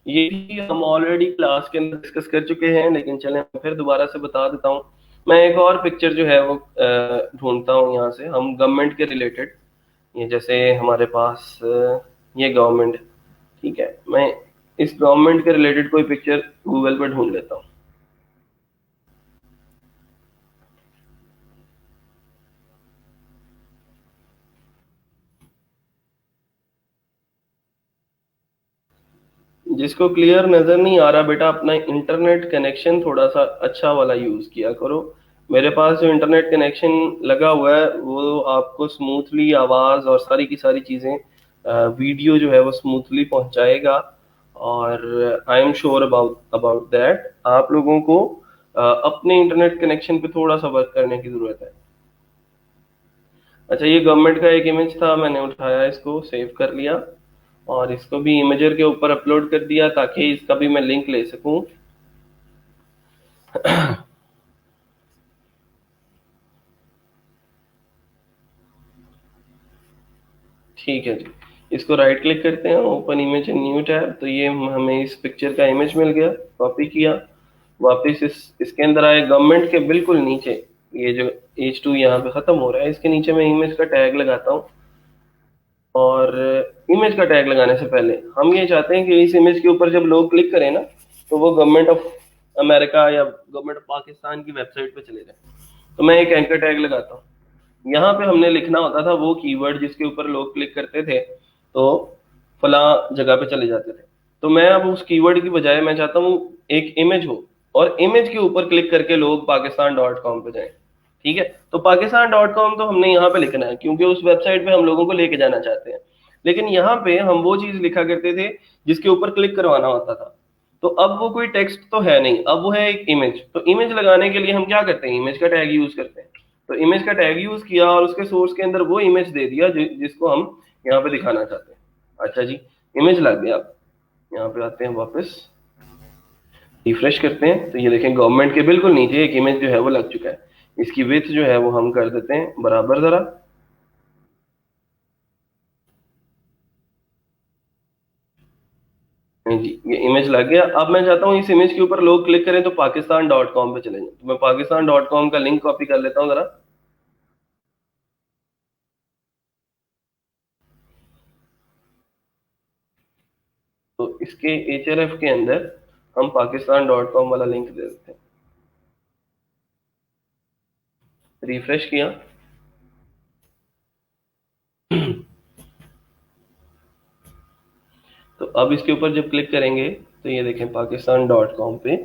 ये भी हम ऑलरेडी क्लास के अंदर डिस्कस कर चुके हैं, लेकिन चलें फिर दोबारा से बता देता हूँ। मैं एक और पिक्चर जो है वो ढूंढता हूँ यहाँ से, हम गवर्नमेंट के रिलेटेड। ये जैसे हमारे पास ये गवर्नमेंट, ठीक है, मैं इस गवर्नमेंट के रिलेटेड कोई पिक्चर गूगल पर ढूंढ लेता हूँ। जिसको क्लियर नजर नहीं आ रहा बेटा, अपना इंटरनेट कनेक्शन थोड़ा सा अच्छा वाला यूज किया करो। मेरे पास जो इंटरनेट कनेक्शन लगा हुआ है वो आपको स्मूथली आवाज और सारी की सारी चीजें, वीडियो जो है वो स्मूथली पहुंचाएगा। और I am sure about about that आप लोगों को अपने इंटरनेट कनेक्शन पे थोड़ा सा वर्क करने की जरूरत है। अच्छा, ये गवर्नमेंट का एक इमेज था, मैंने उठाया, इसको सेव कर लिया और इसको भी इमेजर के ऊपर अपलोड कर दिया ताकि इसका भी मैं लिंक ले सकूं। ठीक है जी। इसको राइट क्लिक करते हैं, open image in new tab. तो ये हमें इस पिक्चर का इमेज मिल गया, कॉपी किया, वापस इसके अंदर आए, गवर्नमेंट के बिल्कुल नीचे ये जो H2 यहाँ पे खत्म हो रहा है, इसके नीचे मैं इमेज का टैग लगाता हूँ। और इमेज का टैग लगाने से पहले हम ये चाहते हैं कि इस इमेज के ऊपर जब लोग क्लिक करें ना, तो वो गवर्नमेंट ऑफ अमेरिका या गवर्नमेंट ऑफ पाकिस्तान की वेबसाइट पे चले जाए। तो मैं एक एंकर टैग लगाता हूँ। यहाँ पे हमने लिखना होता था वो कीवर्ड जिसके ऊपर लोग क्लिक करते थे तो फला जगह पे चले जाते थे। तो मैं अब उस कीवर्ड की बजाय मैं चाहता हूँ एक इमेज हो, और इमेज के ऊपर क्लिक करके लोग पाकिस्तान डॉट कॉम पे जाएं। ठीक है। तो पाकिस्तान डॉट कॉम तो हमने यहाँ पे लिखना है क्योंकि उस वेबसाइट पे हम लोगों को लेके जाना चाहते हैं। लेकिन यहाँ पे हम वो चीज लिखा करते थे जिसके ऊपर क्लिक करवाना होता था। तो अब वो कोई टेक्स्ट तो है नहीं, अब वो है एक इमेज। तो इमेज लगाने के लिए हम क्या करते हैं, इमेज का टैग यूज करते हैं। तो इमेज का टैग यूज किया और उसके सोर्स के अंदर वो इमेज दे दिया जिसको हम यहाँ पे दिखाना चाहते हैं। अच्छा जी, इमेज लग गया। यहाँ पे आते हैं वापस, रिफ्रेश करते हैं तो ये देखें गवर्नमेंट के बिल्कुल नीचे एक इमेज जो है वो लग चुका है। इसकी विड्थ जो है वो हम कर देते हैं बराबर जरा। हाँ जी, ये इमेज लग गया। अब मैं चाहता हूँ इस इमेज के ऊपर लोग क्लिक करें तो पाकिस्तान डॉट कॉम पे चले जाएं। तो मैं पाकिस्तान डॉट कॉम का लिंक कॉपी कर लेता हूँ जरा। इसके href के अंदर हम pakistan.com वाला लिंक दे देते हैं। रिफ्रेश किया, तो अब इसके ऊपर जब क्लिक करेंगे तो ये देखें pakistan.com पे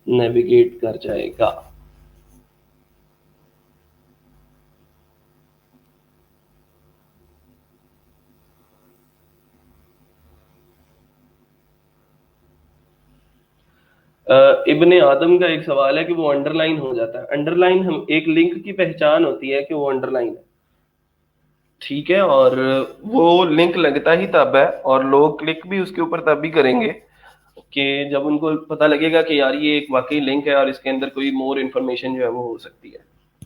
नेविगेट कर जाएगा। इब्ने आदम का एक सवाल है कि वो अंडरलाइन हो जाता है। अंडरलाइन हम एक लिंक की पहचान होती है कि वो अंडरलाइन है, ठीक है, और वो लिंक लगता ही तब है और लोग क्लिक भी उसके ऊपर तब भी करेंगे कि जब उनको पता लगेगा कि यार ये एक वाकई लिंक है और इसके अंदर कोई मोर इन्फॉर्मेशन जो है वो हो सकती है,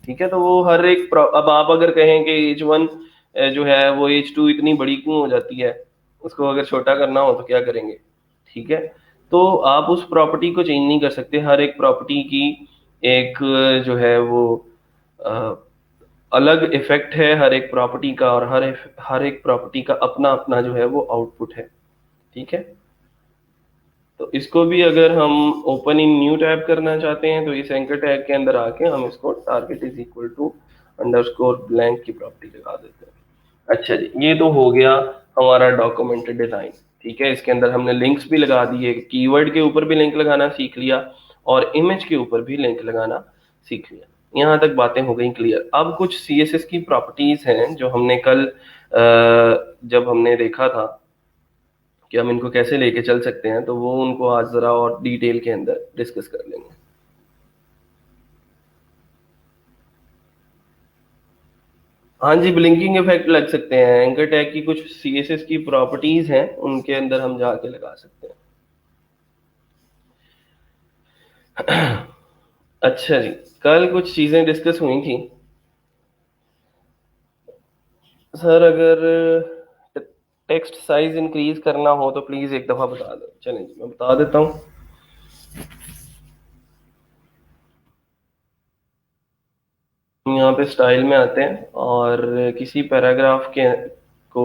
ठीक है। तो वो हर एक अब आप अगर कहें कि H1 जो है वो H2 इतनी बड़ी क्यों हो जाती है, उसको अगर छोटा करना हो तो क्या करेंगे, ठीक है। तो आप उस प्रॉपर्टी को चेंज नहीं कर सकते। हर एक प्रॉपर्टी की एक जो है वो अ, अलग इफेक्ट है हर एक प्रॉपर्टी का, और हर एक प्रॉपर्टी का अपना अपना जो है वो आउटपुट है, ठीक है। तो इसको भी अगर हम ओपन इन न्यू टैब करना चाहते हैं तो इस एंकर टैग के अंदर आके हम इसको target is equal to underscore blank की प्रॉपर्टी लगा देते हैं। अच्छा जी, ये तो हो गया हमारा डॉक्यूमेंट डिजाइन, ठीक है। इसके अंदर हमने लिंक्स भी लगा दिए, कीवर्ड के ऊपर भी लिंक लगाना सीख लिया और इमेज के ऊपर भी लिंक लगाना सीख लिया। यहाँ तक बातें हो गई क्लियर। अब कुछ CSS की प्रॉपर्टीज हैं जो हमने कल जब हमने देखा था कि हम इनको कैसे लेके चल सकते हैं, तो वो उनको आज जरा और डिटेल के अंदर डिस्कस कर लेंगे। हाँ जी, ब्लिंकिंग इफेक्ट लग सकते हैं। एंकर टैग की कुछ CSS की प्रॉपर्टीज हैं, उनके अंदर हम जाके लगा सकते हैं। अच्छा जी, कल कुछ चीजें डिस्कस हुई थी सर। अगर टेक्स्ट साइज इंक्रीज करना हो तो प्लीज एक दफा बता दो। चलें जी, मैं बता देता हूँ। हम यहाँ पे स्टाइल में आते हैं और किसी पैराग्राफ के को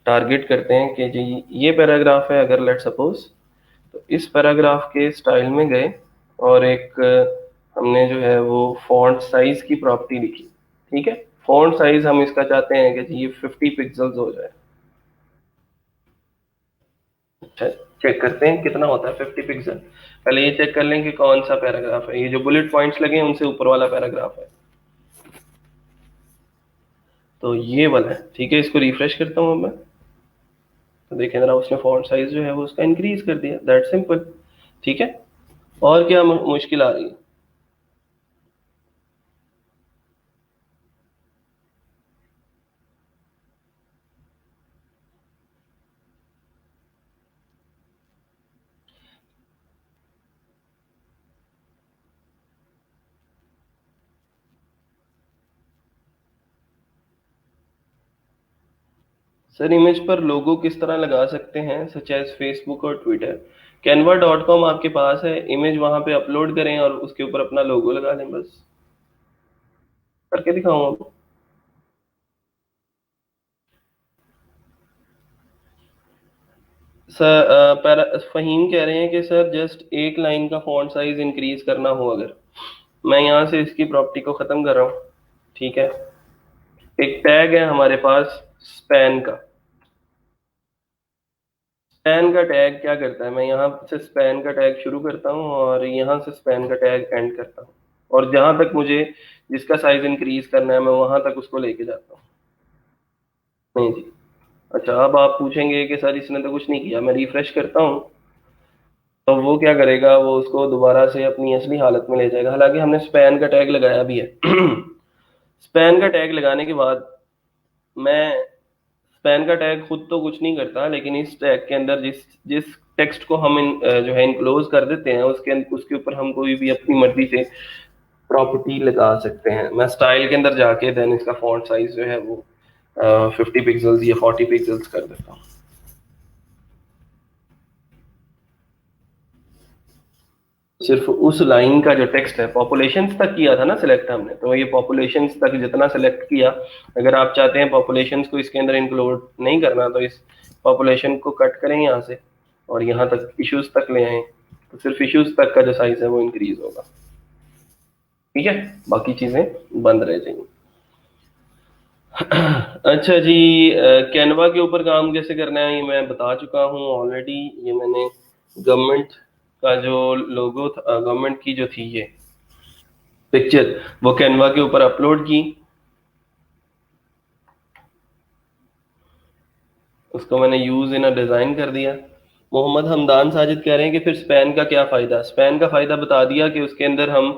टारगेट करते हैं कि जी ये पैराग्राफ है अगर लेट सपोज, तो इस पैराग्राफ के स्टाइल में गए और एक हमने जो है वो फॉन्ट साइज की प्रॉपर्टी लिखी, ठीक है। फॉन्ट साइज हम इसका चाहते हैं कि जी ये 50 पिक्सल्स हो जाए। अच्छा, चेक करते हैं कितना होता है 50 पिक्सल। पहले ये चेक कर लें कि कौन सा पैराग्राफ है। ये जो बुलेट पॉइंट्स लगे हैं उनसे ऊपर वाला पैराग्राफ है, तो ये वाला है, ठीक है। इसको रिफ्रेश करता हूँ मैं, तो देखें जरा उसने फॉन्ट साइज जो है वो उसका इंक्रीज कर दिया। दैट सिंपल, ठीक है। और क्या मुश्किल आ रही है? सर इमेज पर लोगो किस तरह लगा सकते हैं, सच एज फेसबुक और ट्विटर? canva.com आपके पास है, इमेज वहां पे अपलोड करें और उसके ऊपर अपना लोगो लगा दें, बस। करके दिखाऊं आपको? सर फहीम कह रहे हैं कि सर जस्ट एक लाइन का फॉन्ट साइज इंक्रीज करना हो अगर, मैं यहाँ से इसकी प्रॉपर्टी को खत्म कर रहा हूँ, ठीक है। एक टैग है हमारे पास स्पैन का। स्पैन का टैग क्या करता है, मैं यहाँ से स्पैन का टैग शुरू करता हूँ और यहाँ से स्पैन का टैग एंड करता हूँ, और जहां तक मुझे जिसका साइज इंक्रीज करना है मैं वहां तक उसको लेके जाता हूँ। नहीं जी। अच्छा, अब आप पूछेंगे कि सर इसने तो कुछ नहीं किया। मैं रिफ्रेश करता हूँ तो वो क्या करेगा, वो उसको दोबारा से अपनी असली हालत में ले जाएगा, हालांकि हमने स्पैन का टैग लगाया भी है। स्पैन का टैग लगाने के बाद मैं, स्पैन का टैग खुद तो कुछ नहीं करता, लेकिन इस टैग के अंदर जिस जिस टेक्स्ट को हम जो है इनक्लोज कर देते हैं उसके ऊपर हम कोई भी अपनी मर्जी से प्रॉपर्टी लगा सकते हैं। मैं स्टाइल के अंदर जाके देन इसका फॉन्ट साइज जो है वो 50 पिक्सल्स या 40 पिक्सल्स कर देता हूँ। सिर्फ उस लाइन का जो टेक्स्ट है, पॉपुलेशंस तक किया था ना सिलेक्ट हमने, तो ये पॉपुलेशंस तक जितना सिलेक्ट किया, अगर आप चाहते हैं पॉपुलेशंस को इसके अंदर इंक्लूड नहीं करना तो इस पॉपुलेशन को कट करें यहाँ से, और यहाँ तक इश्यूज तक ले आए तो सिर्फ इश्यूज तक का जो साइज है वो इंक्रीज होगा। ठीक है, बाकी चीजें बंद रह जाएंगी। अच्छा जी, कैनवा के ऊपर काम कैसे करना है ये मैं बता चुका हूँ ऑलरेडी। ये मैंने गवर्नमेंट का जो लोगो था, गवर्नमेंट की जो थी ये पिक्चर, वो कैनवा के ऊपर अपलोड की। उसको मैंने यूज इन अ डिजाइन कर दिया। मोहम्मद हमदान साजिद कह रहे हैं कि फिर स्पैन का क्या फायदा। स्पैन का फायदा बता दिया कि उसके अंदर हम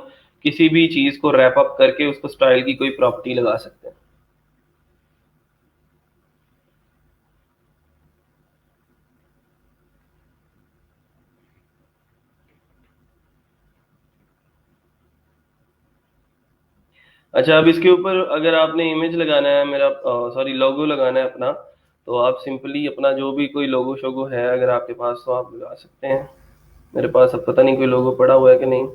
किसी भी चीज को रैप अप करके उसको स्टाइल की कोई प्रॉपर्टी लगा सकते हैं। अच्छा, अब इसके ऊपर अगर आपने इमेज लगाना है मेरा, सॉरी लोगो लगाना है अपना, तो आप सिंपली अपना जो भी कोई लोगो शोगो है अगर आपके पास तो आप लगा सकते हैं। मेरे पास अब पता नहीं कोई लोगो पड़ा हुआ है कि नहीं।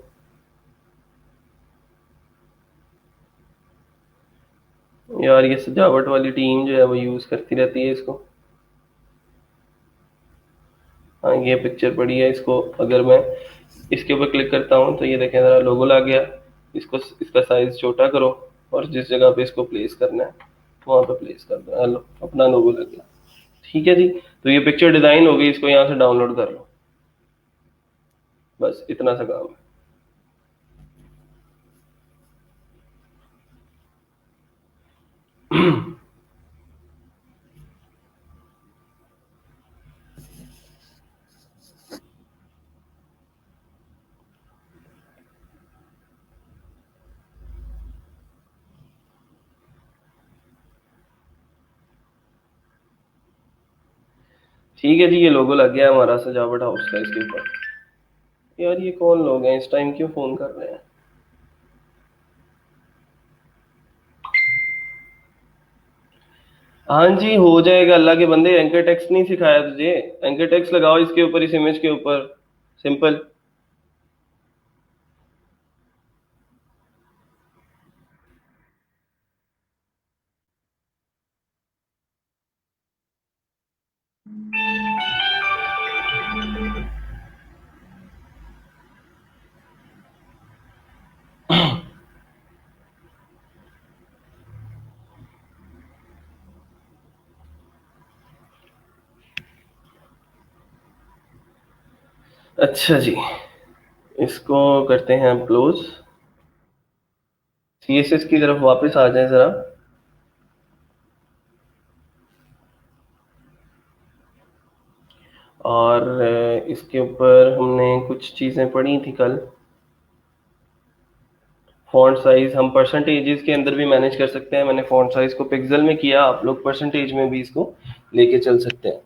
यार ये सजावट वाली टीम जो है वो यूज करती रहती है इसको। हाँ ये पिक्चर पड़ी है, इसको अगर मैं इसके ऊपर क्लिक करता हूँ तो ये देखें ज़रा लोगो लग गया। इसको, इसका साइज छोटा करो और जिस जगह पे इसको प्लेस करना है वहाँ पे प्लेस कर दो। हेलो, अपना लोगो लग गया। ठीक है जी, तो ये पिक्चर डिजाइन हो गई, इसको यहाँ से डाउनलोड कर लो। बस इतना सा काम है। ठीक है जी, ये लोगो लग गया हमारा सजावट हाउस का इसके ऊपर। यार ये कौन लोग हैं इस टाइम, क्यों फोन कर रहे हैं। हाँ जी हो जाएगा, अल्लाह के बंदे, एंकर टेक्स्ट नहीं सिखाया तुझे? एंकर टेक्स्ट लगाओ इसके ऊपर, इस इमेज के ऊपर, सिंपल। अच्छा जी, इसको करते हैं हम क्लोज। सीएसएस की तरफ वापस आ जाए जरा। और इसके ऊपर हमने कुछ चीज़ें पढ़ी थी कल। फॉन्ट साइज हम परसेंटेजेस के अंदर भी मैनेज कर सकते हैं। मैंने फॉन्ट साइज को पिक्सल में किया, आप लोग परसेंटेज में भी इसको लेके चल सकते हैं।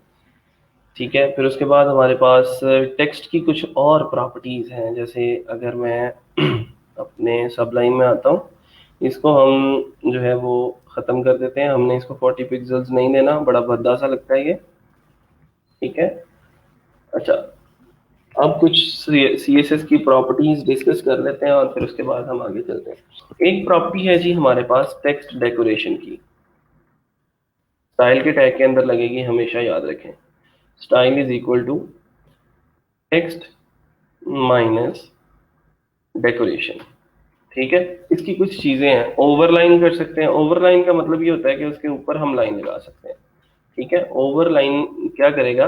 ठीक है, फिर उसके बाद हमारे पास टेक्स्ट की कुछ और प्रॉपर्टीज हैं। जैसे अगर मैं अपने सबलाइन में आता हूँ, इसको हम जो है वो ख़त्म कर देते हैं। हमने इसको 40 पिक्सल्स नहीं देना, बड़ा भद्दा सा लगता है ये। ठीक है। अच्छा, अब कुछ सी एस एस की प्रॉपर्टीज डिस्कस कर लेते हैं और फिर उसके बाद हम आगे चलते हैं। एक प्रॉपर्टी है जी हमारे पास टेक्स्ट डेकोरेशन की, स्टाइल के टैग के अंदर लगेगी, हमेशा याद रखें। Style is equal to text minus decoration. ठीक है, इसकी कुछ चीजें हैं। ओवरलाइन कर सकते हैं। ओवरलाइन का मतलब ये होता है कि उसके ऊपर हम लाइन लगा सकते हैं। ठीक है, ओवरलाइन क्या करेगा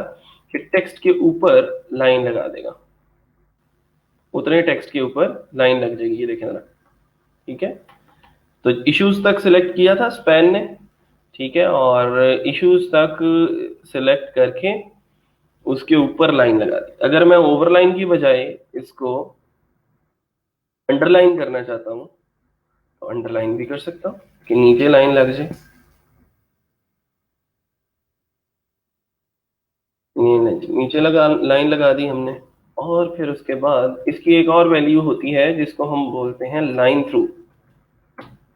कि टेक्स्ट के ऊपर लाइन लगा देगा, उतने टेक्स्ट के ऊपर लाइन लग जाएगी, ये देखें जरा। ठीक है, तो इश्यूज तक सिलेक्ट किया था स्पैन ने। ठीक है, और इश्यूज तक सिलेक्ट करके उसके ऊपर लाइन लगा दी। अगर मैं ओवरलाइन की बजाय इसको अंडरलाइन करना चाहता हूँ तो अंडरलाइन भी कर सकता हूँ कि नीचे लाइन लग जाए। नीचे लगा, लाइन लगा दी हमने। और फिर उसके बाद इसकी एक और वैल्यू होती है जिसको हम बोलते हैं लाइन थ्रू।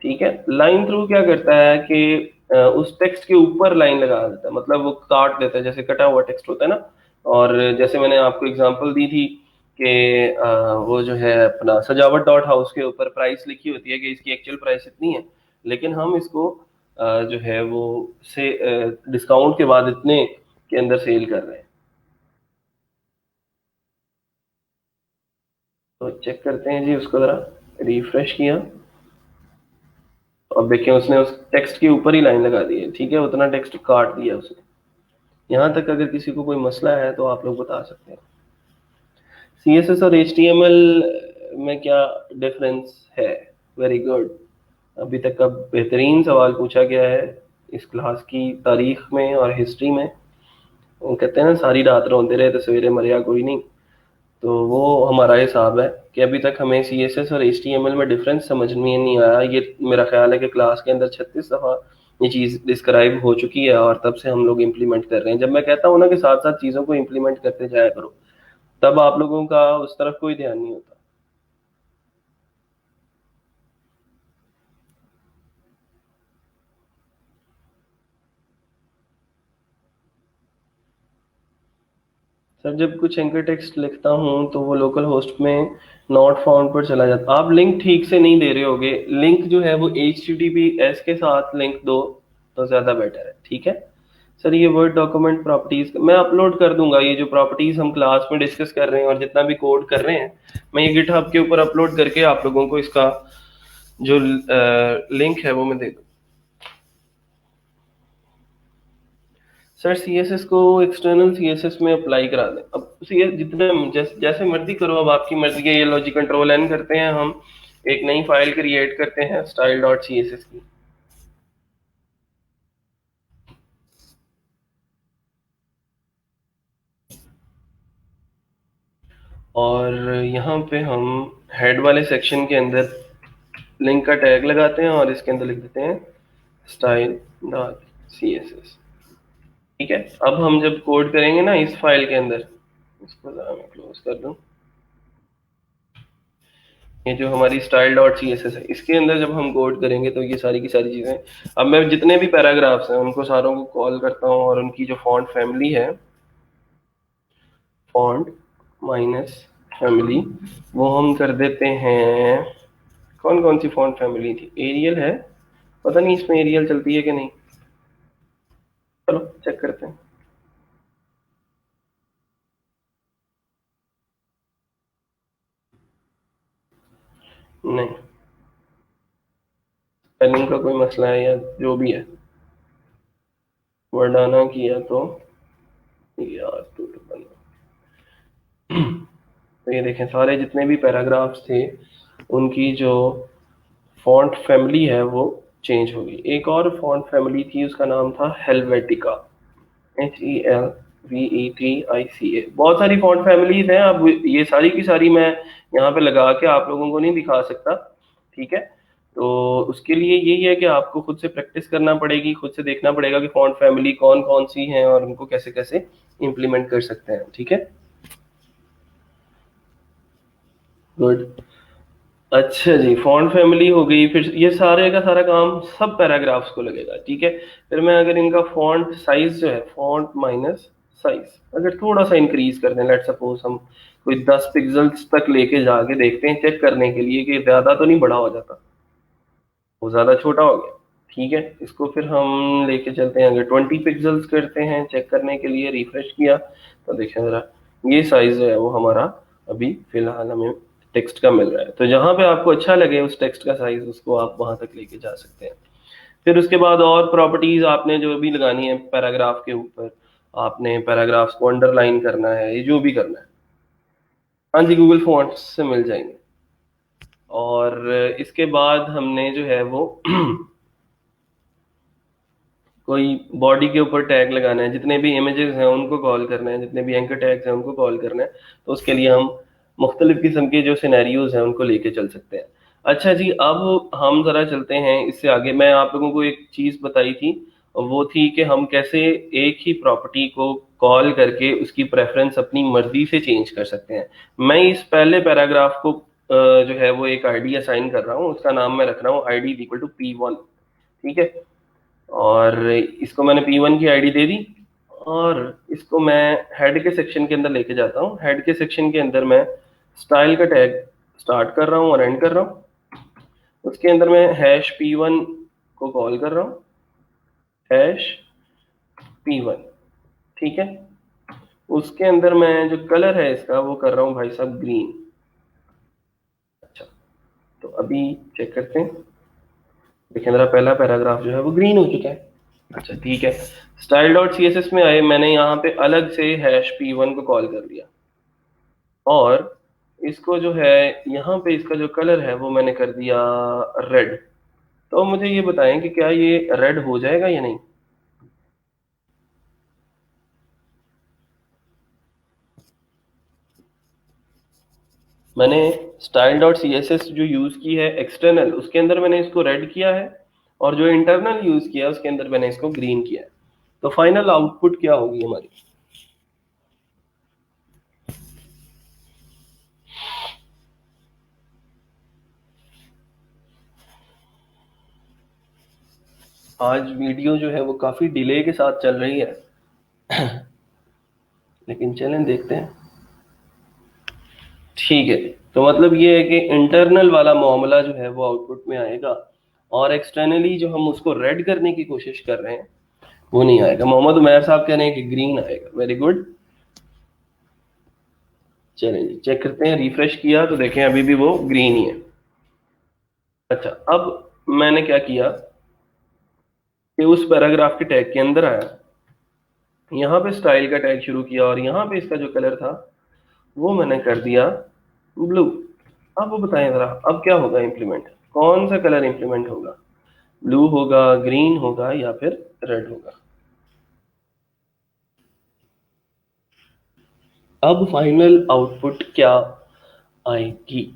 ठीक है, लाइन थ्रू क्या करता है कि उस टेक्स्ट के ऊपर लाइन लगा देता है, मतलब वो काट देता है, जैसे कटा हुआ टेक्स्ट होता है ना। और जैसे मैंने आपको एग्जांपल दी थी कि वो जो है अपना सजावट डॉट हाउस के ऊपर प्राइस लिखी होती है कि इसकी एक्चुअल प्राइस इतनी है, लेकिन हम इसको जो है वो से डिस्काउंट के बाद इतने के अंदर सेल कर रहे हैं। चेक करते हैं जी उसको, ज़रा रिफ्रेश किया, अब देखिए उसने उस टेक्स्ट के ऊपर ही लाइन लगा दी है, ठीक है, उतना टेक्स्ट काट दिया उसने। यहाँ तक अगर किसी को कोई मसला है तो आप लोग बता सकते हैं। CSS और HTML में क्या डिफरेंस है? वेरी गुड, अभी तक का बेहतरीन सवाल पूछा गया है इस क्लास की तारीख में और हिस्ट्री में। वो कहते हैं ना, सारी रात रोंदे रहे तो सवेरे मरिया कोई नहीं। तो वो हमारा हिसाब है कि अभी तक हमें CSS और HTML में डिफरेंस समझ में नहीं आया। ये मेरा ख्याल है कि क्लास के अंदर 36 दफ़ा ये चीज़ डिस्क्राइब हो चुकी है और तब से हम लोग इम्प्लीमेंट कर रहे हैं। जब मैं कहता हूँ ना कि साथ साथ चीज़ों को इम्प्लीमेंट करते जाया करो, तब आप लोगों का उस तरफ कोई ध्यान नहीं होता। सर जब कुछ एंकर टेक्स्ट लिखता हूँ तो वो लोकल होस्ट में नॉट फाउंड पर चला जाता। आप लिंक ठीक से नहीं दे रहे होगे। लिंक जो है वो HTTPS के साथ लिंक दो तो ज़्यादा बेटर है, ठीक है। सर ये वर्ड डॉक्यूमेंट प्रॉपर्टीज मैं अपलोड कर दूंगा। ये जो प्रॉपर्टीज हम क्लास में डिस्कस कर रहे हैं और जितना भी कोड कर रहे हैं, मैं ये गिटहब के ऊपर अपलोड करके आप लोगों को इसका जो लिंक है वो मैं दे दूँ। सर CSS को एक्सटर्नल CSS में अप्लाई करा दें। अब CS जितने जैसे मर्जी करो, अब आपकी मर्जी है। ये लॉजिक कंट्रोल N करते हैं, हम एक नई फाइल क्रिएट करते हैं style.css की, और यहाँ पे हम हेड वाले सेक्शन के अंदर लिंक का टैग लगाते हैं और इसके अंदर लिख देते हैं style.css, ठीक है। अब हम जब कोड करेंगे ना इस फाइल के अंदर, इसको जरा मैं क्लोज कर दूं, ये जो हमारी style.css है, इसके अंदर जब हम कोड करेंगे तो ये सारी की सारी चीज़ें, अब मैं जितने भी पैराग्राफ्स हैं उनको सारों को कॉल करता हूँ और उनकी जो फॉन्ट फैमिली है, फॉन्ट माइनस फैमिली, वो हम कर देते हैं। कौन कौन सी फॉन्ट फैमिली थी? एरियल है, पता नहीं इसमें एरियल चलती है कि नहीं, चलो चेक करते हैं। नहीं, स्पेलिंग का कोई मसला है या जो भी है, वर्डाना किया तो यार टू तो ये देखें सारे जितने भी पैराग्राफ्स थे उनकी जो फॉन्ट फैमिली है वो चेंज हो गई। एक और फॉन्ट फैमिली थी, उसका नाम था हेलवेटिका, HELVETICA। बहुत सारी फॉन्ट फैमिलीज हैं। अब ये सारी की सारी मैं यहाँ पे लगा के आप लोगों को नहीं दिखा सकता, ठीक है। तो उसके लिए यही है कि आपको खुद से प्रैक्टिस करना पड़ेगी, खुद से देखना पड़ेगा कि फॉन्ट फैमिली कौन कौन सी हैं और उनको कैसे कैसे इम्प्लीमेंट कर सकते हैं, ठीक है। गुड, अच्छा जी, फॉन्ट फैमिली हो गई। फिर ये सारे का सारा काम सब पैराग्राफ्स को लगेगा, ठीक है। फिर मैं अगर इनका फॉन्ट साइज जो है, फॉन्ट माइनस साइज अगर थोड़ा सा इंक्रीज कर दें, लेट सपोज हम कोई 10 पिक्सल्स तक लेके जाके देखते हैं चेक करने के लिए कि ज्यादा तो नहीं बड़ा हो जाता, वो ज्यादा छोटा हो गया, ठीक है। इसको फिर हम लेके चलते हैं, अगर 20 पिक्सल्स करते हैं चेक करने के लिए, रिफ्रेश किया तो देखें जरा, ये साइज जो है वो हमारा अभी फिलहाल हमें टेक्स्ट का मिल रहा है। तो जहां पे आपको अच्छा लगे उस टेक्स्ट का साइज, उसको आप वहां तक लेके जा सकते हैं। फिर उसके बाद और प्रॉपर्टीज आपने जो भी लगानी है पैराग्राफ के ऊपर, आपने पैराग्राफ्स को अंडरलाइन करना है, ये जो भी करना है, हाँ जी गूगल फॉन्ट्स से मिल जाएंगे। और इसके बाद हमने जो है वो कोई बॉडी के ऊपर टैग लगाना है, जितने भी इमेजेस हैं उनको कॉल करना है, जितने भी एंकर टैग्स हैं उनको कॉल करना है। तो उसके लिए हम मुख्तलिफ किस्म के जो सिनेरियोज हैं उनको लेके चल सकते हैं। अच्छा जी, अब हम ज़रा चलते हैं इससे आगे। मैं आप लोगों को एक चीज़ बताई थी, और वो थी कि हम कैसे एक ही प्रॉपर्टी को कॉल करके उसकी प्रेफरेंस अपनी मर्जी से चेंज कर सकते हैं। मैं इस पहले पैराग्राफ को जो है वो एक आईडी असाइन कर रहा हूँ, उसका नाम मैं रख रहा हूँ ID इक्वल टू P1, ठीक है। और इसको मैंने P1 की आईडी दे दी, और इसको मैं हेड के सेक्शन के अंदर लेके जाता हूँ। हेड के सेक्शन के अंदर मैं स्टाइल का टैग स्टार्ट कर रहा हूँ और एंड कर रहा हूँ। उसके अंदर मैं #P1 को कॉल कर रहा हूँ, #P1, ठीक है। उसके अंदर मैं जो कलर है इसका वो कर रहा हूँ भाई साहब ग्रीन, तो अभी चेक करते हैं। देखिए मेरा पहला पैराग्राफ जो है वो ग्रीन हो चुका है। अच्छा ठीक है, style dot C S S में आए, मैंने यहाँ पे अलग से हैश P1 को कॉल कर दिया और इसको जो है यहाँ पे इसका जो कलर है वो मैंने कर दिया रेड। तो मुझे ये बताएं कि क्या ये रेड हो जाएगा या नहीं। मैंने style dot C S S जो यूज की है एक्सटर्नल, उसके अंदर मैंने इसको रेड किया है और जो इंटरनल यूज किया है उसके अंदर मैंने इसको ग्रीन किया है। तो फाइनल आउटपुट क्या होगी हमारी। आज वीडियो जो है वो काफी डिले के साथ चल रही है लेकिन चलें देखते हैं। ठीक है, तो मतलब ये है कि इंटरनल वाला मामला जो है वो आउटपुट में आएगा और एक्सटर्नली जो हम उसको रेड करने की कोशिश कर रहे हैं वो नहीं आएगा। मोहम्मद उमैर साहब कह रहे हैं कि ग्रीन आएगा, वेरी गुड। चलें जी चेक करते हैं, रिफ्रेश किया तो देखें अभी भी वो ग्रीन ही है। अच्छा, अब मैंने क्या किया कि उस पैराग्राफ के टैग के अंदर आया, यहाँ पे स्टाइल का टैग शुरू किया और यहाँ पे इसका जो कलर था वो मैंने कर दिया ब्लू। अब वो बताएं जरा, अब क्या होगा इम्प्लीमेंट, कौन सा कलर इम्प्लीमेंट होगा, ब्लू होगा, ग्रीन होगा या फिर रेड होगा। अब फाइनल आउटपुट क्या आएगी।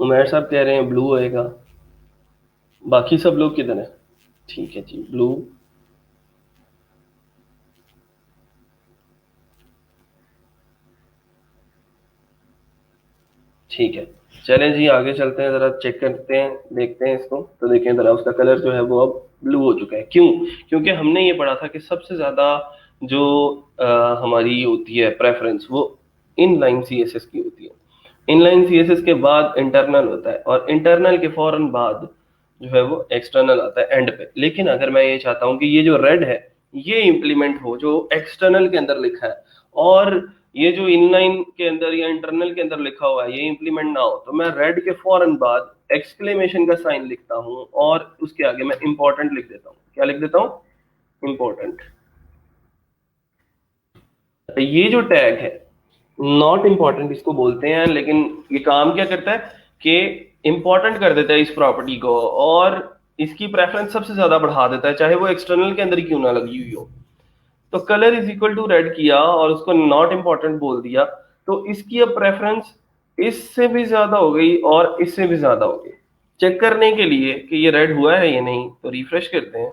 उमैर साहब कह रहे हैं ब्लू आएगा, बाकी सब लोग किधर है। ठीक है जी, ब्लू। ठीक है, चलें जी आगे चलते हैं, जरा चेक करते हैं, देखते हैं इसको। तो देखें जरा, उसका कलर जो है वो अब ब्लू हो चुका है। क्यों? क्योंकि हमने ये पढ़ा था कि सबसे ज्यादा जो हमारी होती है प्रेफरेंस वो इनलाइन सीएसएस की होती है। इनलाइन सीएसएस के बाद इंटरनल होता है और इंटरनल के फौरन बाद जो है वो एक्सटर्नल आता है एंड पे। लेकिन अगर मैं ये चाहता हूँ कि ये जो रेड है ये इंप्लीमेंट हो जो एक्सटर्नल के अंदर लिखा है और ये जो इनलाइन के अंदर या इंटरनल के अंदर लिखा हुआ है ये इंप्लीमेंट ना हो, तो मैं रेड के फौरन बाद एक्सक्लेमेशन का साइन लिखता हूँ और उसके आगे मैं इंपॉर्टेंट लिख देता हूँ। क्या लिख देता हूँ? इंपॉर्टेंट। ये जो टैग है नॉट इंपॉर्टेंट इसको बोलते हैं, लेकिन ये काम क्या करता है कि इंपॉर्टेंट कर देता है इस प्रॉपर्टी को और इसकी प्रेफरेंस सबसे ज्यादा बढ़ा देता है, चाहे वो एक्सटर्नल के अंदर क्यों ना लगी हुई हो। तो colour is equal to red किया और उसको नॉट इंपॉर्टेंट बोल दिया, तो इसकी अब प्रेफरेंस इससे भी ज्यादा हो गई और इससे भी ज्यादा हो गई। चेक करने के लिए कि ये रेड हुआ है या नहीं तो रिफ्रेश करते हैं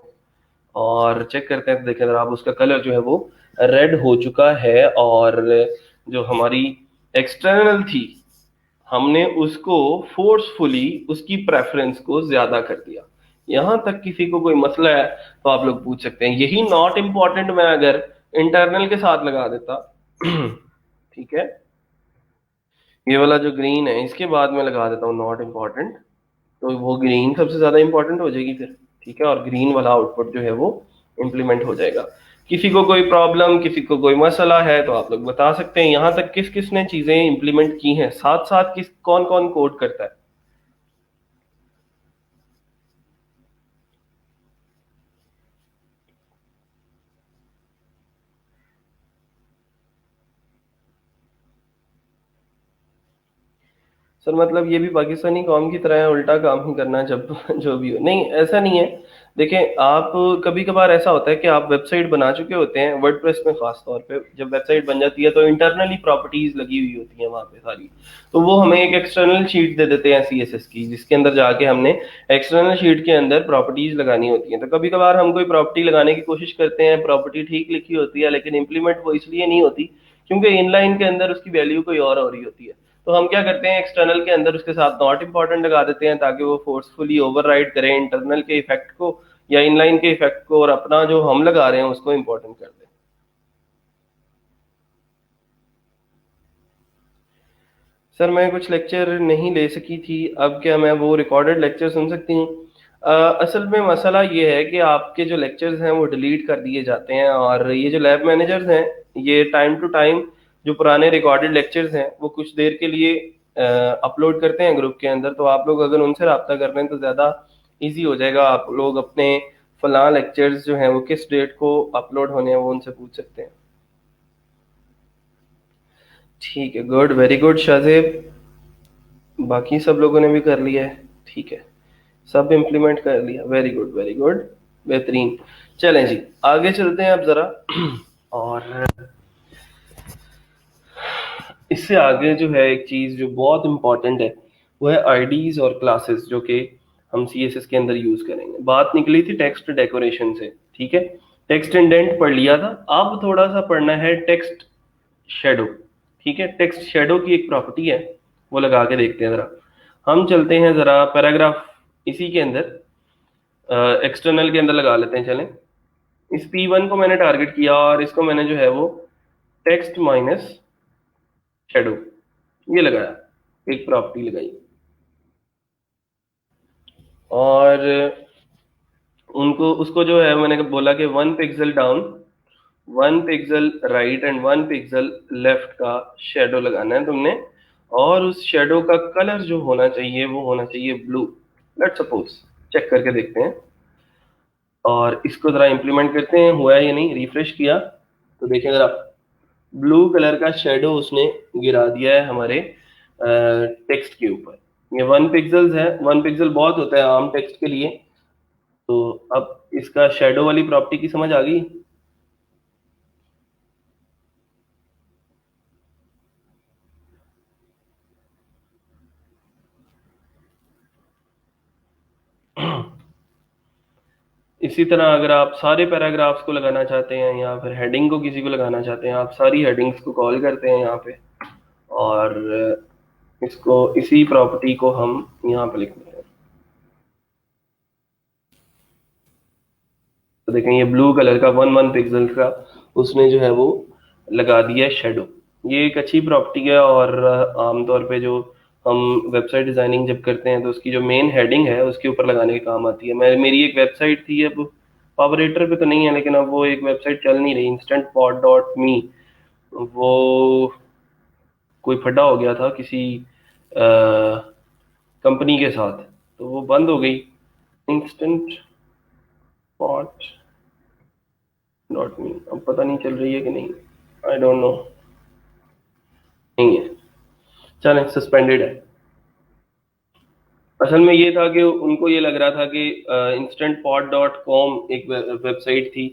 और चेक करते हैं। तो देखें जरा, अब उसका कलर जो है वो रेड हो चुका है और जो हमारी एक्सटर्नल थी हमने उसको फोर्सफुली उसकी प्रेफरेंस को ज्यादा कर दिया। यहां तक किसी को कोई मसला है तो आप लोग पूछ सकते हैं। यही नॉट इम्पॉर्टेंट मैं अगर इंटरनल के साथ लगा देता ठीक है, ये वाला जो ग्रीन है इसके बाद में लगा देता हूँ नॉट इम्पॉर्टेंट, तो वो ग्रीन सबसे ज्यादा इंपॉर्टेंट हो जाएगी फिर। ठीक है, और ग्रीन वाला आउटपुट जो है वो इम्प्लीमेंट हो जाएगा। किसी को कोई प्रॉब्लम, किसी को कोई मसला है तो आप लोग बता सकते हैं। यहाँ तक किस किस ने चीजें इंप्लीमेंट की हैं, साथ साथ किस कौन कौन कोड करता है। सर मतलब ये भी पाकिस्तानी कौम की तरह है, उल्टा काम ही करना जब जो भी हो। नहीं ऐसा नहीं है। देखें आप, कभी कभार ऐसा होता है कि आप वेबसाइट बना चुके होते हैं वर्डप्रेस में, खास तौर पे जब वेबसाइट बन जाती है तो इंटरनली प्रॉपर्टीज लगी हुई होती हैं वहां पे सारी। तो वो हमें एक एक्सटर्नल शीट दे देते हैं सीएसएस की, जिसके अंदर जाके हमने एक्सटर्नल शीट के अंदर प्रॉपर्टीज लगानी होती हैं। तो कभी कभार हम कोई प्रॉपर्टी लगाने की कोशिश करते हैं, प्रॉपर्टी ठीक लिखी होती है लेकिन इंप्लीमेंट वो इसलिए नहीं होती क्योंकि इनलाइन के अंदर उसकी वैल्यू कोई और हो रही होती है। तो हम क्या करते हैं, एक्सटर्नल के अंदर उसके साथ नॉट इंपॉर्टेंट लगा देते हैं ताकि वो फोर्सफुली ओवरराइड करें इंटरनल के इफेक्ट को या इनलाइन के इफेक्ट को और अपना जो हम लगा रहे हैं उसको इंपॉर्टेंट कर दें। सर मैं कुछ लेक्चर नहीं ले सकी थी, अब क्या मैं वो रिकॉर्डेड लेक्चर सुन सकती हूँ? असल में मसला ये है कि आपके जो लेक्चर्स हैं वो डिलीट कर दिए जाते हैं, और ये जो लैब मैनेजर्स हैं ये टाइम टू टाइम जो पुराने रिकॉर्डेड लेक्चर्स हैं वो कुछ देर के लिए अपलोड करते हैं ग्रुप के अंदर। तो आप लोग अगर उनसे रब्ता कर रहे हैं तो ज़्यादा इजी हो जाएगा। आप लोग अपने फलां लेक्चर्स जो हैं वो किस डेट को अपलोड होने हैं वो उनसे पूछ सकते हैं। ठीक है, गुड, वेरी गुड शाहजेब। बाकी सब लोगों ने भी कर लिया है? ठीक है, सब इम्प्लीमेंट कर लिया, वेरी गुड वेरी गुड, बेहतरीन। चलें जी, आगे चलते हैं अब ज़रा। और इससे आगे जो है एक चीज़ जो बहुत इंपॉर्टेंट है वो है आईडीज और क्लासेस, जो कि हम सीएसएस के अंदर यूज़ करेंगे। बात निकली थी टेक्स्ट डेकोरेशन से, ठीक है। टेक्स्ट इंडेंट पढ़ लिया था, अब थोड़ा सा पढ़ना है टेक्स्ट शेडो। ठीक है, टेक्स्ट शेडो की एक प्रॉपर्टी है, वो लगा के देखते हैं ज़रा। हम चलते हैं ज़रा पैराग्राफ इसी के अंदर, एक्सटर्नल के अंदर लगा लेते हैं। चलें, इस P1 को मैंने टारगेट किया और इसको मैंने जो है वो टेक्स्ट माइनस शेडो ये लगाया, एक प्रॉपर्टी लगाई। और उनको उसको जो है मैंने बोला कि 1 pixel down, 1 pixel right and 1 pixel left का शेडो लगाना है तुमने। और उस शेडो का कलर जो होना चाहिए वो होना चाहिए ब्लू, लेट सपोज। चेक करके देखते हैं और इसको जरा इंप्लीमेंट करते हैं, हुआ है या नहीं। रिफ्रेश किया तो देखें जरा, ब्लू कलर का शेडो उसने गिरा दिया है हमारे टेक्स्ट के ऊपर। ये 1 पिक्सल है, 1 पिक्सल बहुत होता है आम टेक्स्ट के लिए। तो अब इसका शेडो वाली प्रॉपर्टी की समझ आ गई? इसी तरह अगर आप सारे पैराग्राफ्स को लगाना चाहते हैं या फिर हेडिंग को किसी को लगाना चाहते हैं, आप सारी हेडिंग्स को कॉल करते हैं यहाँ पे, और इसको इसी प्रॉपर्टी को हम यहाँ पे लिखते हैं। तो देखें ये ब्लू कलर का 1 पिक्सल का उसने जो है वो लगा दिया है शेडो। ये एक अच्छी प्रॉपर्टी है, और आमतौर पे जो हम वेबसाइट डिजाइनिंग जब करते हैं तो उसकी जो मेन हेडिंग है उसके ऊपर लगाने के काम आती है। मेरी एक वेबसाइट थी, अब पावरेटर पे तो नहीं है, लेकिन अब वो एक वेबसाइट चल नहीं रही, instantpod.me। वो कोई फड्डा हो गया था किसी कंपनी के साथ, तो वो बंद हो गई। इंस्टेंट पॉट डॉट मी, अब पता नहीं चल रही है कि नहीं, आई डोंट नो। नहीं है, चलें, सस्पेंडेड है। असल में ये था कि उनको ये लग रहा था कि इंस्टेंट पॉट डॉट कॉम एक वेबसाइट थी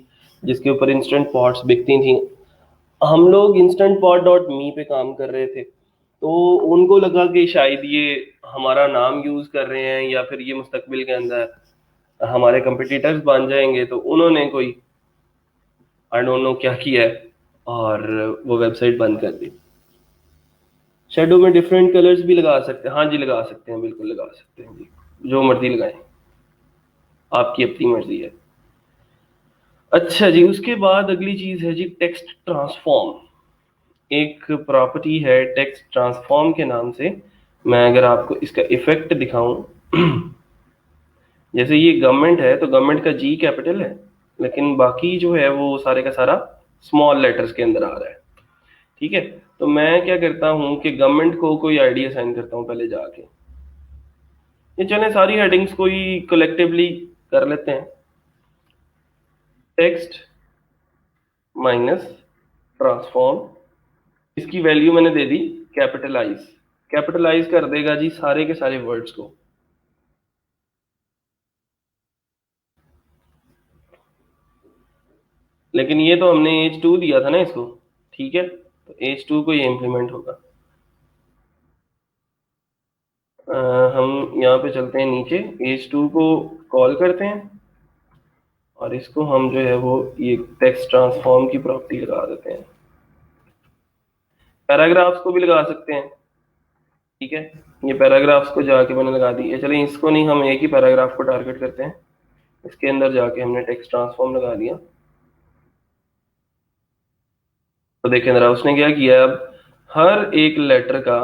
जिसके ऊपर इंस्टेंट पॉट्स बिकती थी। हम लोग इंस्टेंट पॉट डॉट मी पे काम कर रहे थे, तो उनको लगा कि शायद ये हमारा नाम यूज कर रहे हैं या फिर ये मुस्तकबिल के अंदर हमारे कंपटीटर्स बन जाएंगे, तो उन्होंने कोई आई डोंट नो क्या किया है और वो वेबसाइट बंद कर दी। शेडो में डिफरेंट कलर्स भी लगा सकते हैं, हाँ जी लगा सकते हैं, बिल्कुल लगा सकते हैं जी, जो मर्जी लगाएं, आपकी अपनी मर्जी है। अच्छा जी, उसके बाद अगली चीज है जी टेक्स्ट ट्रांसफॉर्म। एक प्रॉपर्टी है टेक्स्ट ट्रांसफॉर्म के नाम से। मैं अगर आपको इसका इफेक्ट दिखाऊं, जैसे ये गवर्नमेंट है तो गवर्नमेंट का जी कैपिटल है, लेकिन बाकी जो है वो सारे का सारा स्मॉल लेटर्स के अंदर आ रहा है। ठीक है, तो मैं क्या करता हूँ कि गवर्नमेंट को कोई आईडी असाइन करता हूँ पहले जाके। ये चलें सारी हेडिंग्स को ही कलेक्टिवली कर लेते हैं। टेक्स्ट माइनस ट्रांसफॉर्म, इसकी वैल्यू मैंने दे दी कैपिटलाइज। कैपिटलाइज कर देगा जी सारे के सारे वर्ड्स को। लेकिन ये तो हमने H2 दिया था ना इसको, ठीक है, तो H2 को ये इम्प्लीमेंट होगा। हम यहाँ पे चलते हैं नीचे, H2 को कॉल करते हैं और इसको हम जो है वो ये टेक्स्ट ट्रांसफॉर्म की प्रॉपर्टी लगा देते हैं। पैराग्राफ्स को भी लगा सकते हैं, ठीक है। ये पैराग्राफ्स को जाके मैंने लगा दी है, चलिए इसको नहीं, हम एक ही पैराग्राफ को टारगेट करते हैं। इसके अंदर जाके हमने टेक्स्ट ट्रांसफॉर्म लगा दिया। तो देखें जरा उसने क्या किया, अब हर एक लेटर का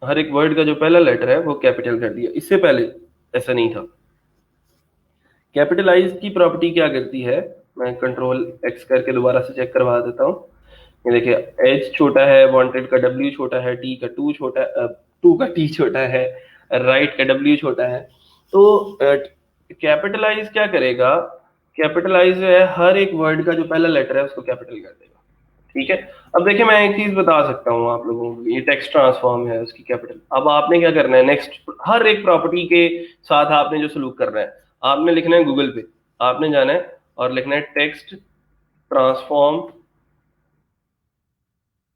हर एक वर्ड का जो पहला लेटर है वो कैपिटल कर दिया, इससे पहले ऐसा नहीं था। कैपिटलाइज की प्रॉपर्टी क्या करती है, मैं कंट्रोल एक्स करके दोबारा से चेक करवा देता हूँ। ये देखिए, एच छोटा है, वांटेड का डब्ल्यू छोटा है, टी का टू छोटा, टू का टी छोटा है, राइट का डब्ल्यू छोटा है। तो कैपिटलाइज क्या करेगा, कैपिटलाइज जो है हर एक वर्ड का जो पहला लेटर है उसको कैपिटल कर देगा। ठीक है। अब देखिए, मैं एक चीज बता सकता हूँ आप लोगों को, ये टेक्स्ट ट्रांसफॉर्म है उसकी कैपिटल। अब आपने क्या करना है, नेक्स्ट हर एक प्रॉपर्टी के साथ आपने जो सलूक करना है, आपने लिखना है गूगल पे, आपने जाना है और लिखना है text transform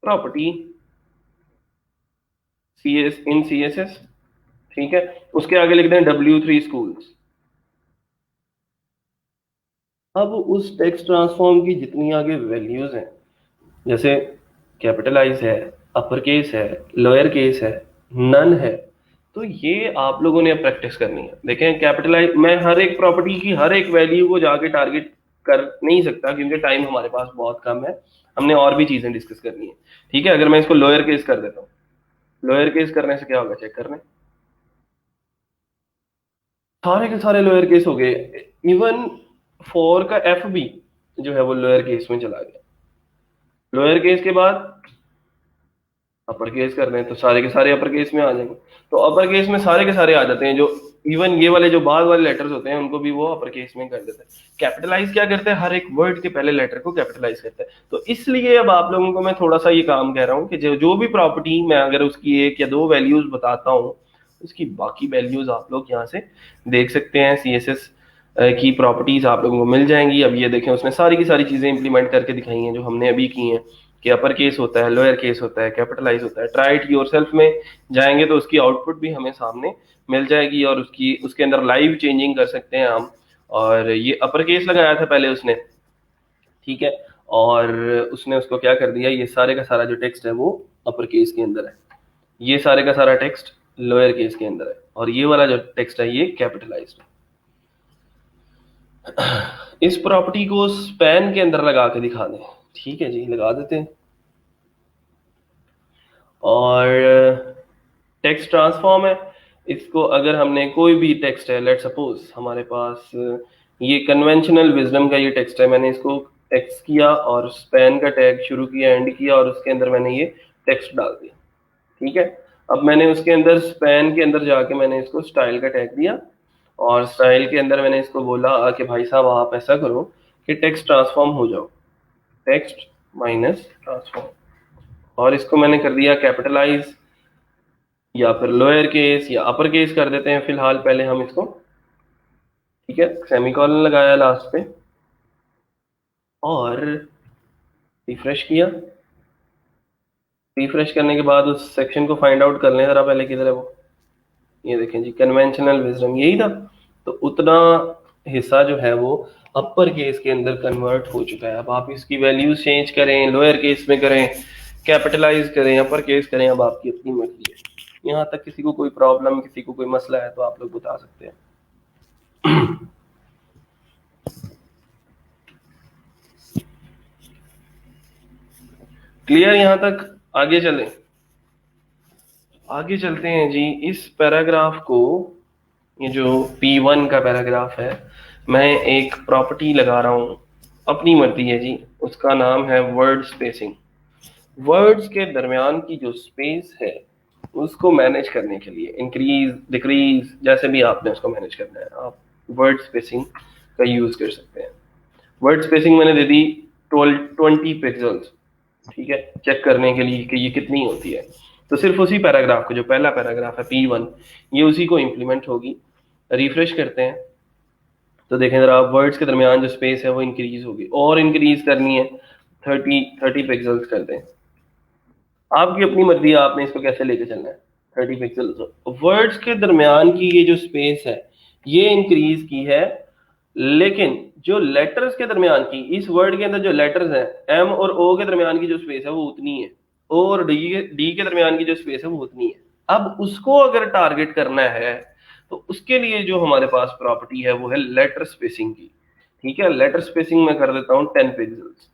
property C S in C S S. ठीक है। उसके आगे लिख दें W3 स्कूल्स। अब उस टेक्स्ट ट्रांसफॉर्म की जितनी आगे वैल्यूज हैं, जैसे कैपिटलाइज है, अपर केस है, लोअर केस है, नन है, तो ये आप लोगों ने अब प्रैक्टिस करनी है। देखें, कैपिटलाइज मैं हर एक प्रॉपर्टी की हर एक वैल्यू को जाके टारगेट कर नहीं सकता क्योंकि टाइम हमारे पास बहुत कम है, हमने और भी चीजें डिस्कस करनी है। ठीक है। अगर मैं इसको लोअर केस कर देता हूँ, लोअर केस करने से क्या होगा, चेक करने, सारे के सारे लोअर केस हो गए। इवन फोर का एफ भी जो है वो लोअर केस में चला गया। लोअर केस के बाद अपर केस कर रहे हैं तो सारे के सारे अपर केस में आ जाएंगे। तो अपर केस में सारे के सारे आ जाते हैं, जो इवन ये वाले जो बाद वाले लेटर्स होते हैं उनको भी वो अपर केस में कर देते हैं। कैपिटलाइज क्या करते हैं, हर एक वर्ड के पहले लेटर को कैपिटलाइज करते हैं। तो इसलिए अब आप लोगों को मैं थोड़ा सा ये काम कह रहा हूँ कि जो भी प्रॉपर्टी मैं अगर उसकी एक या दो वैल्यूज बताता हूँ, उसकी बाकी वैल्यूज आप लोग यहाँ से देख सकते हैं। CSS की प्रॉपर्टीज आप लोगों को मिल जाएंगी। अब ये देखें, उसने सारी की सारी चीजें इंप्लीमेंट करके दिखाई हैं जो हमने अभी की हैं, कि अपर केस होता है, लोअर केस होता है, कैपिटलाइज होता है। ट्राई इट योरसेल्फ में जाएंगे तो उसकी आउटपुट भी हमें सामने मिल जाएगी और उसकी उसके अंदर लाइव चेंजिंग कर सकते हैं हम। और ये अपर केस लगाया था पहले उसने, ठीक है, और उसने उसको क्या कर दिया, ये सारे का सारा जो टेक्स्ट है वो अपर केस के अंदर है, ये सारे का सारा टेक्स्ट लोअर केस के अंदर है, और ये वाला जो टेक्स्ट है ये कैपिटलाइज्ड है। इस प्रॉपर्टी को स्पैन के अंदर लगा के दिखा दें। ठीक है जी, लगा देते हैं। और टेक्स्ट ट्रांसफॉर्म है, इसको अगर हमने कोई भी टेक्स्ट है, लेट सपोज हमारे पास ये कन्वेंशनल विजडम का ये टेक्स्ट है, मैंने इसको टेक्स्ट किया और स्पैन का टैग शुरू किया, एंड किया, और उसके अंदर मैंने ये टेक्स्ट डाल दिया। ठीक है। अब मैंने उसके अंदर स्पैन के अंदर जाके मैंने इसको स्टाइल का टैग दिया, और स्टाइल के अंदर मैंने इसको बोला कि भाई साहब आप ऐसा करो कि टेक्स्ट ट्रांसफॉर्म हो जाओ, टेक्स्ट माइनस ट्रांसफॉर्म, और इसको मैंने कर दिया कैपिटलाइज या फिर लोअर केस या अपर केस कर देते हैं फिलहाल पहले हम इसको। ठीक है, सेमीकोलन लगाया लास्ट पे और रिफ्रेश किया। रिफ्रेश करने के बाद उस सेक्शन को फाइंड आउट कर लें जरा पहले, किधर है वो, ये देखें जी, कन्वेंशनल विजडम यही था। तो उतना हिस्सा जो है वो अपर केस के अंदर कन्वर्ट हो चुका है। अब आप इसकी वैल्यूज चेंज करें, लोअर केस में करें, कैपिटलाइज करें, अपर केस करें, अब आपकी अपनी मर्जी है। यहाँ तक किसी को कोई प्रॉब्लम, किसी को कोई मसला है तो आप लोग बता सकते हैं। क्लियर यहाँ तक? आगे चलें, आगे चलते हैं जी। इस पैराग्राफ को, ये जो P1 का पैराग्राफ है, मैं एक प्रॉपर्टी लगा रहा हूँ, अपनी मर्जी है जी, उसका नाम है वर्ड स्पेसिंग। वर्ड्स के दरमियान की जो स्पेस है उसको मैनेज करने के लिए, इंक्रीज डिक्रीज जैसे भी आपने उसको मैनेज करना है, आप वर्ड स्पेसिंग का यूज कर सकते हैं। वर्ड स्पेसिंग मैंने दे दी 20 पिक्सल्स, ठीक है, चेक करने के लिए कि ये कितनी होती है। तो सिर्फ उसी पैराग्राफ को, जो पहला पैराग्राफ है P1, ये उसी को इंप्लीमेंट होगी। रिफ्रेश करते हैं तो देखें जरा, वर्ड्स के दरमियान जो स्पेस है वो इंक्रीज होगी, और इंक्रीज करनी है 30 पिक्सल्स कर दें। आपकी अपनी मर्जी है, आपने इसको कैसे लेके चलना है। 30 पिक्सल्स वर्ड्स के दरमियान की ये जो स्पेस है ये इंक्रीज की है, लेकिन जो लेटर्स के दरमियान की, इस वर्ड के अंदर जो लेटर्स हैं, एम और ओ के दरमियान की जो स्पेस है वो उतनी है, ओ और डी के दरमियान की जो स्पेस है वो उतनी है। अब उसको अगर टारगेट करना है तो उसके लिए जो हमारे पास प्रॉपर्टी है वो है लेटर स्पेसिंग की। ठीक है, लेटर स्पेसिंग में कर देता हूं 10 पिक्सल्स।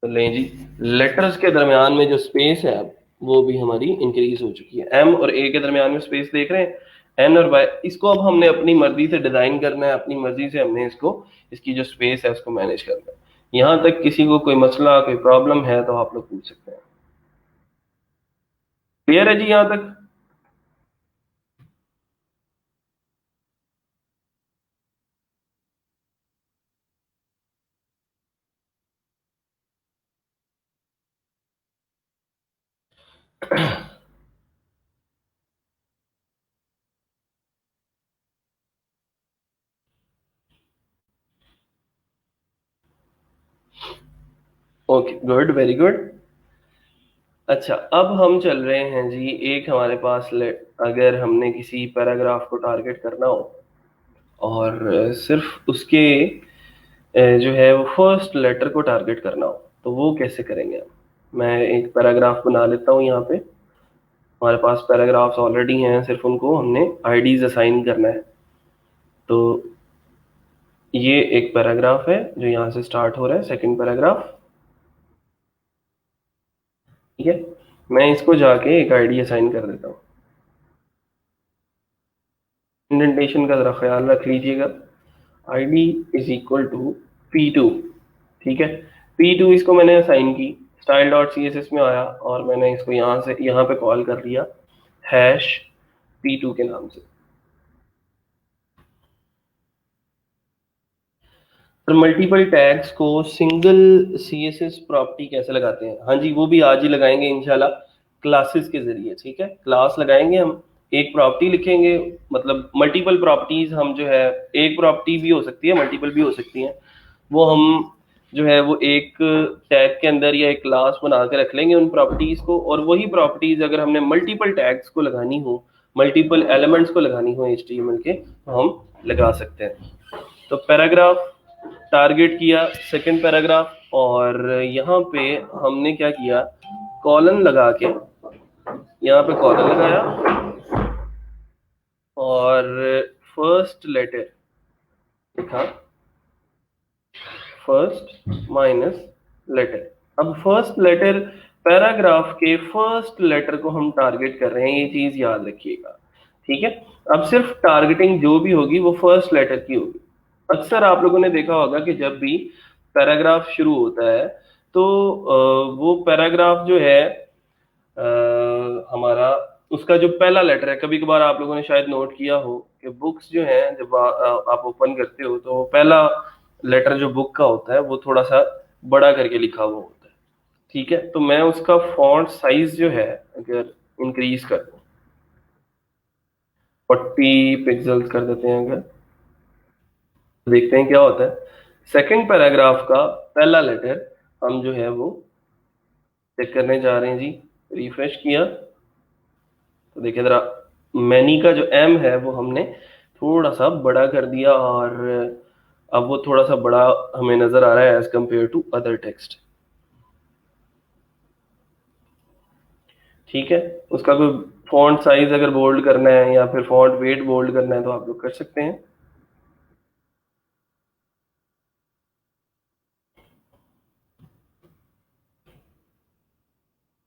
तो लें जी, लेटर्स के दरमियान में जो स्पेस है वो भी हमारी इंक्रीज हो चुकी है। एम और ए के दरमियान में स्पेस देख रहे हैं, एन और वाई। इसको अब हमने अपनी मर्जी से डिजाइन करना है, अपनी मर्जी से हमने इसको, इसकी जो स्पेस है उसको मैनेज करना है। यहाँ तक किसी को कोई मसला, कोई प्रॉब्लम है तो आप लोग पूछ सकते हैं। क्लियर है जी यहाँ तक? Okay, good, very good. अच्छा, अब हम चल रहे हैं जी, एक हमारे पास अगर हमने किसी पैराग्राफ को टारगेट करना हो और सिर्फ उसके जो है वो फर्स्ट लेटर को टारगेट करना हो, तो वो कैसे करेंगे हम? मैं एक पैराग्राफ बना लेता हूँ यहाँ पे। हमारे पास पैराग्राफ्स ऑलरेडी हैं, सिर्फ उनको हमने आईडीज असाइन करना है। तो ये एक पैराग्राफ है जो यहाँ से स्टार्ट हो रहा है, सेकंड पैराग्राफ। ठीक है, मैं इसको जाके एक आईडी असाइन कर देता हूँ। इंडेंटेशन का जरा ख्याल रख लीजिएगा। ID is equal to P2। ठीक है, P2 इसको मैंने असाइन की, style dot C S S में आया और मैंने इसको यहाँ से यहाँ पे कॉल कर दिया हैश P2 के नाम से। तो मल्टीपल टैग्स को सिंगल CSS प्रॉपर्टी कैसे लगाते हैं? हाँ जी, वो भी आज ही लगाएंगे इंशाल्लाह, क्लासेस के जरिए। ठीक है, क्लास लगाएंगे हम, एक प्रॉपर्टी लिखेंगे, मतलब मल्टीपल प्रॉपर्टीज हम जो है, एक प्रॉपर्टी भी हो सकती है, मल्टीपल भी हो सकती हैं, वो हम जो है वो एक टैग के अंदर या एक क्लास बना के रख लेंगे उन प्रॉपर्टीज को। और वही प्रॉपर्टीज अगर हमने मल्टीपल टैग्स को लगानी हो, मल्टीपल एलिमेंट्स को लगानी हो HTML के, तो हम लगा सकते हैं। तो पैराग्राफ टारगेट किया, सेकंड पैराग्राफ, और यहाँ पे हमने क्या किया, कॉलन लगा के, यहाँ पे कॉलन लगाया और फर्स्ट लेटर लिखा, फर्स्ट माइनस लेटर। अब फर्स्ट लेटर, पैराग्राफ के फर्स्ट लेटर को हम टारगेट कर रहे हैं, ये चीज याद रखिएगा। ठीक है, अब सिर्फ टारगेटिंग जो भी होगी वो फर्स्ट लेटर की होगी। अक्सर आप लोगों ने देखा होगा कि जब भी पैराग्राफ शुरू होता है तो वो पैराग्राफ जो है हमारा, उसका जो पहला लेटर है, कभी कभार आप लोगों ने शायद नोट किया हो कि बुक्स जो है जब आप ओपन करते हो तो पहला लेटर जो बुक का होता है वो थोड़ा सा बड़ा करके लिखा हुआ होता है। ठीक है, तो मैं उसका फॉन्ट साइज जो है अगर इंक्रीज कर दूं, 40 पिक्सल्स कर देते हैं अगर, तो देखते हैं क्या होता है। सेकंड पैराग्राफ का पहला लेटर हम जो है वो चेक करने जा रहे हैं जी। रिफ्रेश किया तो देखिए जरा, मैनी का जो एम है वो हमने थोड़ा सा बड़ा कर दिया और अब वो थोड़ा सा बड़ा हमें नजर आ रहा है as compare to other text. ठीक है, उसका कोई फॉन्ट साइज अगर बोल्ड करना है या फिर फॉन्ट वेट बोल्ड करना है तो आप लोग कर सकते हैं।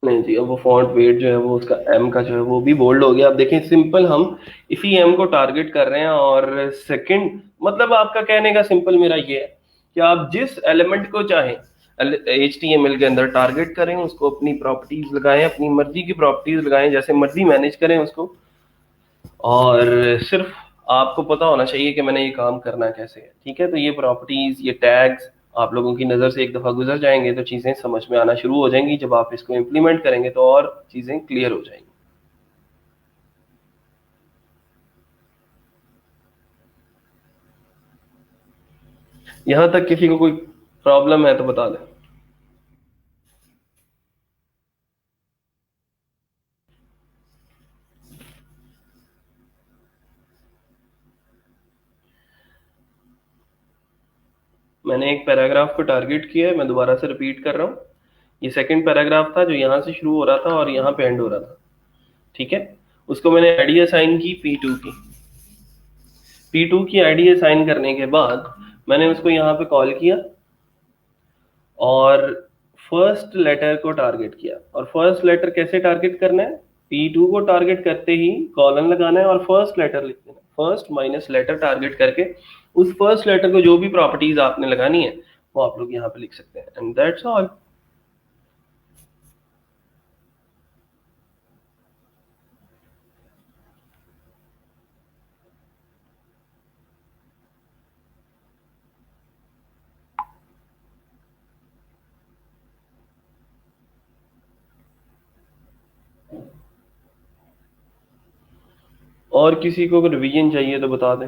नहीं जी, अब वो फॉन्ट वेट जो है वो उसका एम का जो है वो भी बोल्ड हो गया। अब देखें, सिंपल हम इसी एम को टारगेट कर रहे हैं। और सेकंड मतलब आपका कहने का सिंपल मेरा ये है कि आप जिस एलिमेंट को चाहें HTML के अंदर टारगेट करें, उसको अपनी प्रॉपर्टीज लगाएं, अपनी मर्जी की प्रॉपर्टीज लगाएं, जैसे मर्जी मैनेज करें उसको। और सिर्फ आपको पता होना चाहिए कि मैंने ये काम करना कैसे है। ठीक है, तो ये प्रॉपर्टीज, ये टैग्स आप लोगों की नज़र से एक दफ़ा गुजर जाएंगे तो चीज़ें समझ में आना शुरू हो जाएंगी। जब आप इसको इम्प्लीमेंट करेंगे तो और चीज़ें क्लियर हो जाएंगी। यहाँ तक किसी को कोई प्रॉब्लम है तो बता दें। मैंने एक पैराग्राफ को टारगेट किया है, मैं दोबारा से रिपीट कर रहा हूँ। ये सेकंड पैराग्राफ था जो यहाँ से शुरू हो रहा था और यहाँ पे एंड हो रहा था। ठीक है, उसको मैंने आईडी असाइन की P2 की। P2 की आईडी असाइन करने के बाद मैंने उसको यहाँ पे कॉल किया और फर्स्ट लेटर को टारगेट किया, और फर्स्ट लेटर कैसे टारगेट करना है, P2 को टारगेट करते ही कॉलन लगाना है और फर्स्ट लेटर लिख देना, फर्स्ट माइनस लेटर टारगेट करके उस फर्स्ट लेटर को जो भी प्रॉपर्टीज आपने लगानी है वो आप लोग यहाँ पे लिख सकते हैं, एंड दैट्स ऑल। और किसी को रिवीजन चाहिए तो बता दें।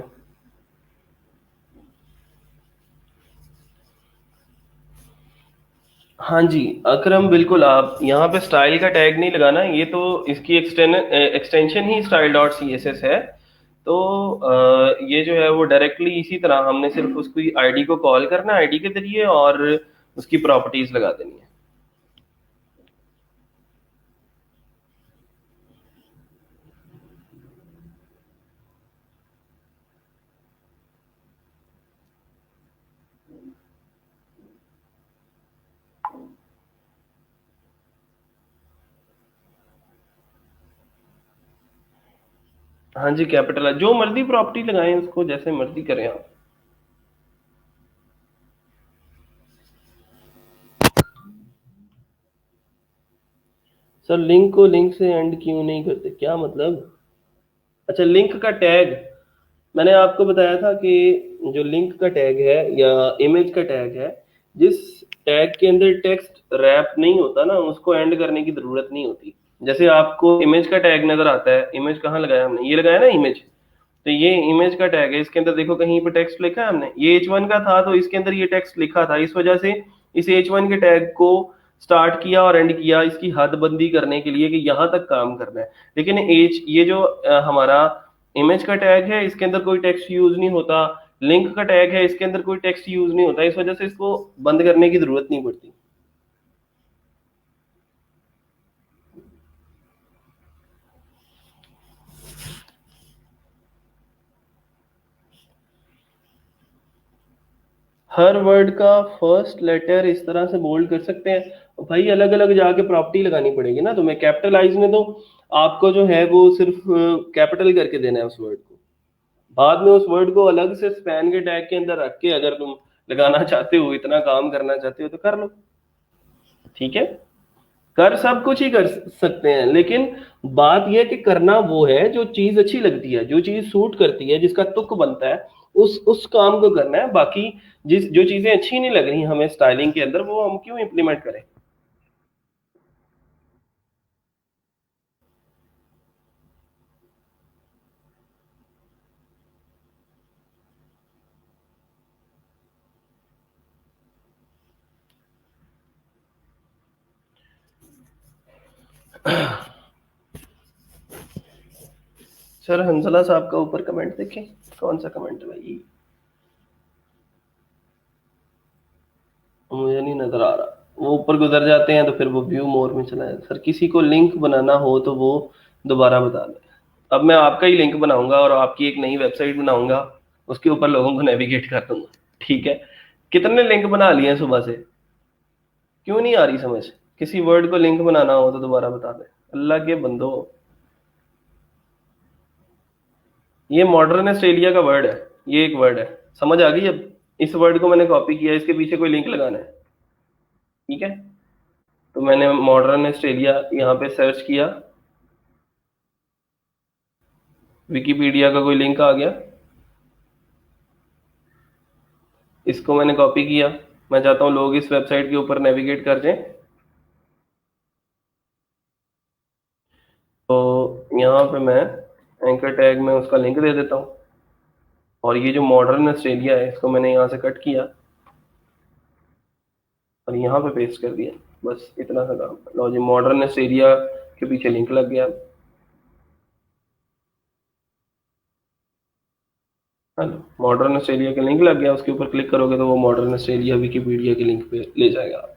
हाँ जी अकरम, बिल्कुल, आप यहाँ पे स्टाइल का टैग नहीं लगाना, ये तो इसकी एक्सटेंशन ही style dot C S S है। तो ये जो है वो डायरेक्टली इसी तरह हमने सिर्फ उसकी आईडी को कॉल करना है आईडी के जरिए, और उसकी प्रॉपर्टीज लगा देनी है। हाँ जी कैपिटल है, जो मर्जी प्रॉपर्टी लगाएं उसको, जैसे मर्जी करें आप। सर लिंक को लिंक से एंड क्यों नहीं करते, क्या मतलब? अच्छा, लिंक का टैग, मैंने आपको बताया था कि जो लिंक का टैग है या इमेज का टैग है, जिस टैग के अंदर टेक्स्ट रैप नहीं होता ना, उसको एंड करने की जरूरत नहीं होती। जैसे आपको इमेज का टैग नजर आता है, इमेज कहाँ लगाया हमने, ये लगाया ना इमेज, तो ये इमेज का टैग है, इसके अंदर देखो कहीं पे टेक्स्ट लिखा है हमने, ये H1 का था तो इसके अंदर ये टेक्स्ट लिखा था, इस वजह से इस H1 के टैग को स्टार्ट किया और एंड किया इसकी हदबंदी करने के लिए कि यहाँ तक काम करना है। लेकिन एच ये जो हमारा इमेज का टैग है इसके अंदर कोई टेक्स्ट यूज नहीं होता, लिंक का टैग है इसके अंदर कोई टेक्स्ट यूज नहीं होता, इस वजह से इसको बंद करने की जरूरत नहीं पड़ती। हर वर्ड का फर्स्ट लेटर इस तरह से बोल्ड कर सकते हैं भाई, अलग अलग जाके प्रॉपर्टी लगानी पड़ेगी ना तुम्हें। कैपिटलाइज में तो आपको जो है वो सिर्फ कैपिटल करके देना है उस वर्ड को, बाद में उस वर्ड को अलग से स्पैन के टैग के अंदर रख के अगर तुम लगाना चाहते हो, इतना काम करना चाहते हो तो कर लो, ठीक है। कर सब कुछ ही कर सकते हैं, लेकिन बात यह कि करना वो है जो चीज अच्छी लगती है, जो चीज सूट करती है, जिसका तुक बनता है, उस काम को करना है। बाकी जिस जो चीजें अच्छी नहीं लग रही हमें स्टाइलिंग के अंदर, वो हम क्यों इम्प्लीमेंट करें। सर हंसला साहब का ऊपर कमेंट देखें, कौन सा कमेंट है भाई, मुझे नहीं नजर आ रहा। वो ऊपर गुजर जाते हैं तो फिर वो व्यू मोर में चला जाता है। सर किसी को लिंक बनाना हो तो वो दोबारा बता दें। अब मैं आपका ही लिंक बनाऊंगा और आपकी एक नई वेबसाइट बनाऊंगा, उसके ऊपर लोगों को नेविगेट कर दूंगा, ठीक है। कितने लिंक बना लिए हैं सुबह से, क्यों नहीं आ रही समझ? किसी वर्ड को लिंक बनाना हो तो दोबारा बता दें, अल्लाह के बंदो। ये मॉडर्न ऑस्ट्रेलिया का वर्ड है, ये एक वर्ड है, समझ आ गई अब? इस वर्ड को मैंने कॉपी किया, इसके पीछे कोई लिंक लगाना है, ठीक है। तो मैंने मॉडर्न ऑस्ट्रेलिया यहाँ पे सर्च किया, विकीपीडिया का कोई लिंक आ गया, इसको मैंने कॉपी किया। मैं चाहता हूँ लोग इस वेबसाइट के ऊपर नेविगेट कर जाएं, तो यहाँ पे मैं एंकर टैग में उसका लिंक दे देता हूँ, और ये जो मॉडर्न ऑस्ट्रेलिया है इसको मैंने यहाँ से कट किया और यहाँ पे पेस्ट कर दिया, बस इतना सा काम। लो जी, मॉडर्न ऑस्ट्रेलिया के पीछे लिंक लग गया। हेलो, मॉडर्न ऑस्ट्रेलिया के लिंक लग गया, उसके ऊपर क्लिक करोगे तो वो मॉडर्न ऑस्ट्रेलिया विकीपीडिया के लिंक पे ले जाएगा आपको।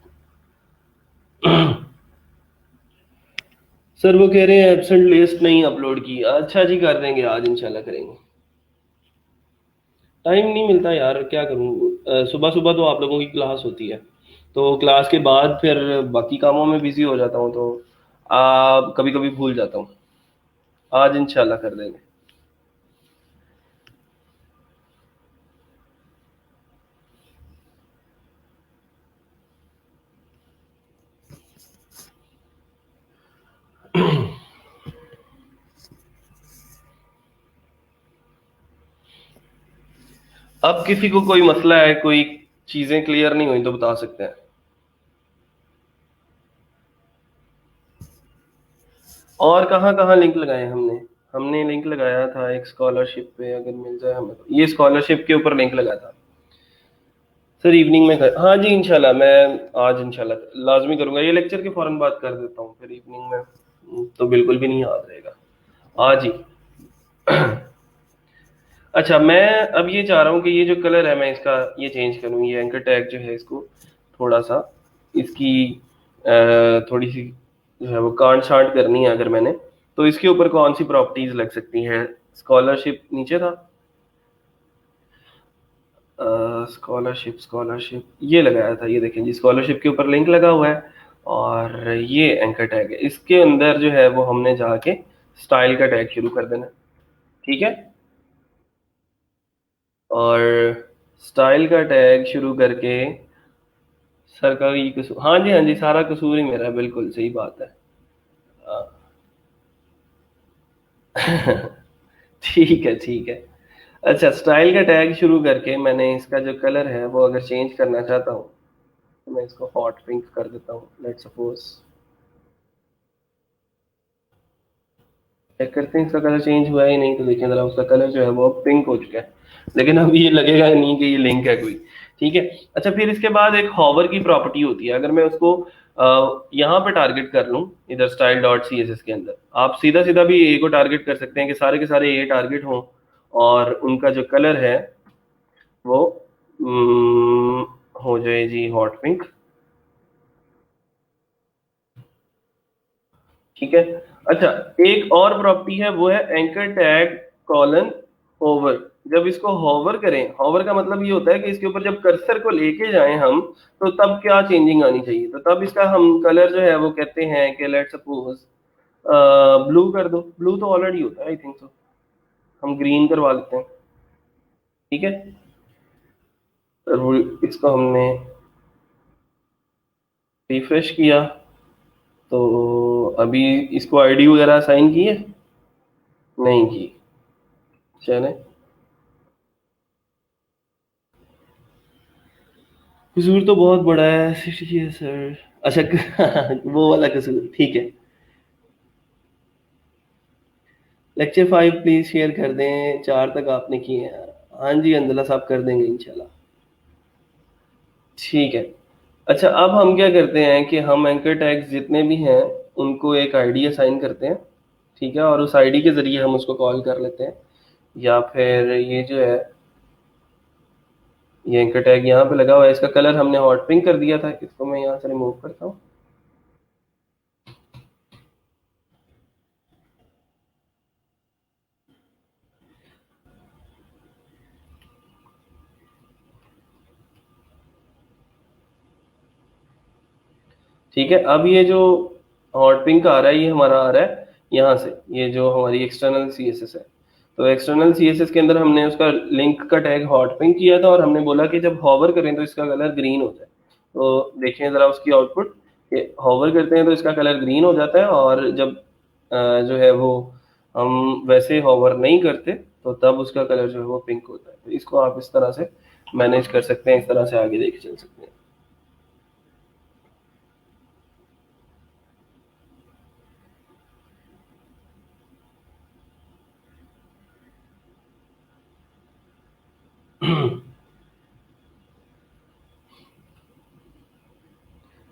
सर वो कह रहे हैं एब्सेंट लिस्ट नहीं अपलोड की, अच्छा जी कर देंगे, आज इंशाल्लाह करेंगे। टाइम नहीं मिलता यार, क्या करूँ, सुबह सुबह तो आप लोगों की क्लास होती है, तो क्लास के बाद फिर बाकी कामों में बिजी हो जाता हूँ, तो कभी कभी भूल जाता हूँ। आज इंशाल्लाह कर देंगे। अब किसी को कोई मसला है, कोई चीजें क्लियर नहीं हुई तो बता सकते हैं। और कहाँ कहाँ लिंक लगाए हमने? हमने लिंक लगाया था एक स्कॉलरशिप पे, अगर मिल जाए हमें तो। ये स्कॉलरशिप के ऊपर लिंक लगाया था सर, इवनिंग में कर, हाँ जी इंशाल्लाह मैं आज इंशाल्लाह लाजमी करूंगा। ये लेक्चर के फौरन बात कर देता हूँ, फिर इवनिंग में तो बिल्कुल भी नहीं याद रहेगा आज ही। अच्छा, मैं अब ये चाह रहा हूँ कि ये जो कलर है मैं इसका ये चेंज करूँ। ये एंकर टैग जो है इसको थोड़ा सा इसकी थोड़ी सी जो है वो कांट छांट करनी है अगर मैंने, तो इसके ऊपर कौन सी प्रॉपर्टीज लग सकती हैं? स्कॉलरशिप नीचे था, स्कॉलरशिप स्कॉलरशिप ये लगाया था, ये देखें जी स्कॉलरशिप के ऊपर लिंक लगा हुआ है और ये एंकर टैग है। इसके अंदर जो है वो हमने जाके स्टाइल का टैग शुरू कर देना। ठीक है, और स्टाइल का टैग शुरू करके सर का ये कसूर, हाँ जी हाँ जी, सारा कसूर ही मेरा है, बिल्कुल सही बात है। ठीक है ठीक है। अच्छा, स्टाइल का टैग शुरू करके मैंने इसका जो कलर है वो अगर चेंज करना चाहता हूँ तो मैं इसको हॉट पिंक कर देता हूँ, लेट्स सपोज। चेक करते हैं इसका कलर चेंज हुआ है या नहीं, तो देखें जरा उसका कलर जो है वो अब पिंक हो चुका है। लेकिन अब ये लगेगा नहीं कि ये लिंक है कोई। ठीक है। अच्छा, फिर इसके बाद एक हॉवर की प्रॉपर्टी होती है। अगर मैं उसको यहाँ पे टारगेट कर लूँ, इधर style dot C S S के अंदर, आप सीधा सीधा भी ए को टारगेट कर सकते हैं कि सारे के सारे ए टारगेट हों और उनका जो कलर है वो हो जाए जी हॉट पिंक। ठीक है। अच्छा, एक और प्रॉपर्टी है वो है एंकर टैग कॉलन होवर। जब इसको होवर करें, होवर का मतलब ये होता है कि इसके ऊपर जब कर्सर को लेके जाएं हम, तो तब क्या चेंजिंग आनी चाहिए। तो तब इसका हम कलर जो है वो कहते हैं कि लेट सपोज ब्लू कर दो। ब्लू तो ऑलरेडी होता है आई थिंक, तो हम ग्रीन करवा लेते हैं। ठीक है, और इसको हमने रिफ्रेश किया तो अभी इसको आईडी वगैरह असाइन की है? नहीं की। चले, कसूर तो बहुत बड़ा है, 60 है सर। अच्छा, वो वाला कसूर ठीक है। लेक्चर 5 प्लीज शेयर कर दें, 4 तक आपने किए हैं। हाँ जी अंदला साहब कर देंगे इंशाल्लाह। ठीक है। अच्छा, अब हम क्या करते हैं कि हम एंकर टैग्स जितने भी हैं उनको एक आईडी असाइन करते हैं। ठीक है, और उस आईडी के जरिए हम उसको कॉल कर लेते हैं। या फिर ये जो है ये एंकर टैग यहाँ पे लगा हुआ है, इसका कलर हमने हॉट पिंक कर दिया था। इसको मैं यहाँ से रिमूव करता हूँ। ठीक है, अब ये जो हॉट पिंक आ रहा है ये हमारा आ रहा है यहाँ से, ये जो हमारी एक्सटर्नल सी एस एस है। तो एक्सटर्नल सी एस एस के अंदर हमने उसका लिंक का टैग हॉट पिंक किया था और हमने बोला कि जब हॉवर करें तो इसका कलर ग्रीन हो जाए। तो देखें ज़रा उसकी आउटपुट, कि हॉवर करते हैं तो इसका कलर ग्रीन हो जाता है, और जब जो है वो हम वैसे हॉवर नहीं करते तो तब उसका कलर जो है वो पिंक होता है। तो इसको आप इस तरह से मैनेज कर सकते हैं, इस तरह से आगे लेके चल सकते हैं।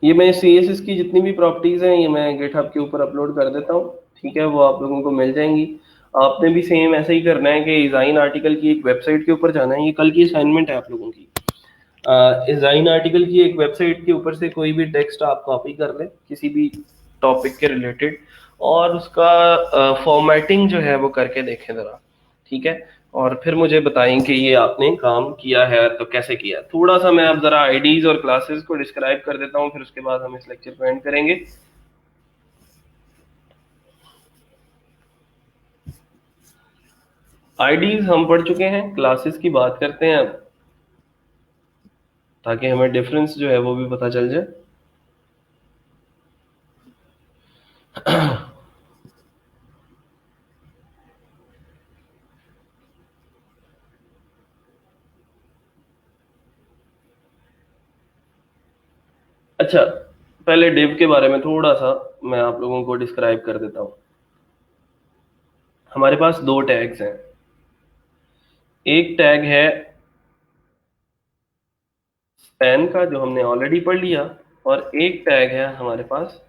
ये मैं सी एस एस की जितनी भी प्रॉपर्टीज हैं ये मैं गिटहब के ऊपर अपलोड कर देता हूँ। ठीक है, वो आप लोगों को मिल जाएंगी। आपने भी सेम ऐसा ही करना है कि डिज़ाइन आर्टिकल की एक वेबसाइट के ऊपर जाना है। ये कल की असाइनमेंट है आप लोगों की। डिज़ाइन आर्टिकल की एक वेबसाइट के ऊपर से कोई भी टेक्स्ट आप कॉपी कर लें किसी भी टॉपिक के रिलेटेड, और उसका फॉर्मेटिंग जो है वो करके देखें ज़रा। ठीक है, और फिर मुझे बताएं कि ये आपने काम किया है तो कैसे किया। थोड़ा सा मैं अब जरा आईडीज और क्लासेस को डिस्क्राइब कर देता हूँ, फिर उसके बाद हम इस लेक्चर को एंड करेंगे। आईडीज हम पढ़ चुके हैं, क्लासेस की बात करते हैं अब, ताकि हमें डिफरेंस जो है वो भी पता चल जाए। अच्छा, पहले डिव के बारे में थोड़ा सा मैं आप लोगों को डिस्क्राइब कर देता हूँ। हमारे पास दो टैग्स हैं। एक टैग है स्पैन का, जो हमने ऑलरेडी पढ़ लिया, और एक टैग है हमारे पास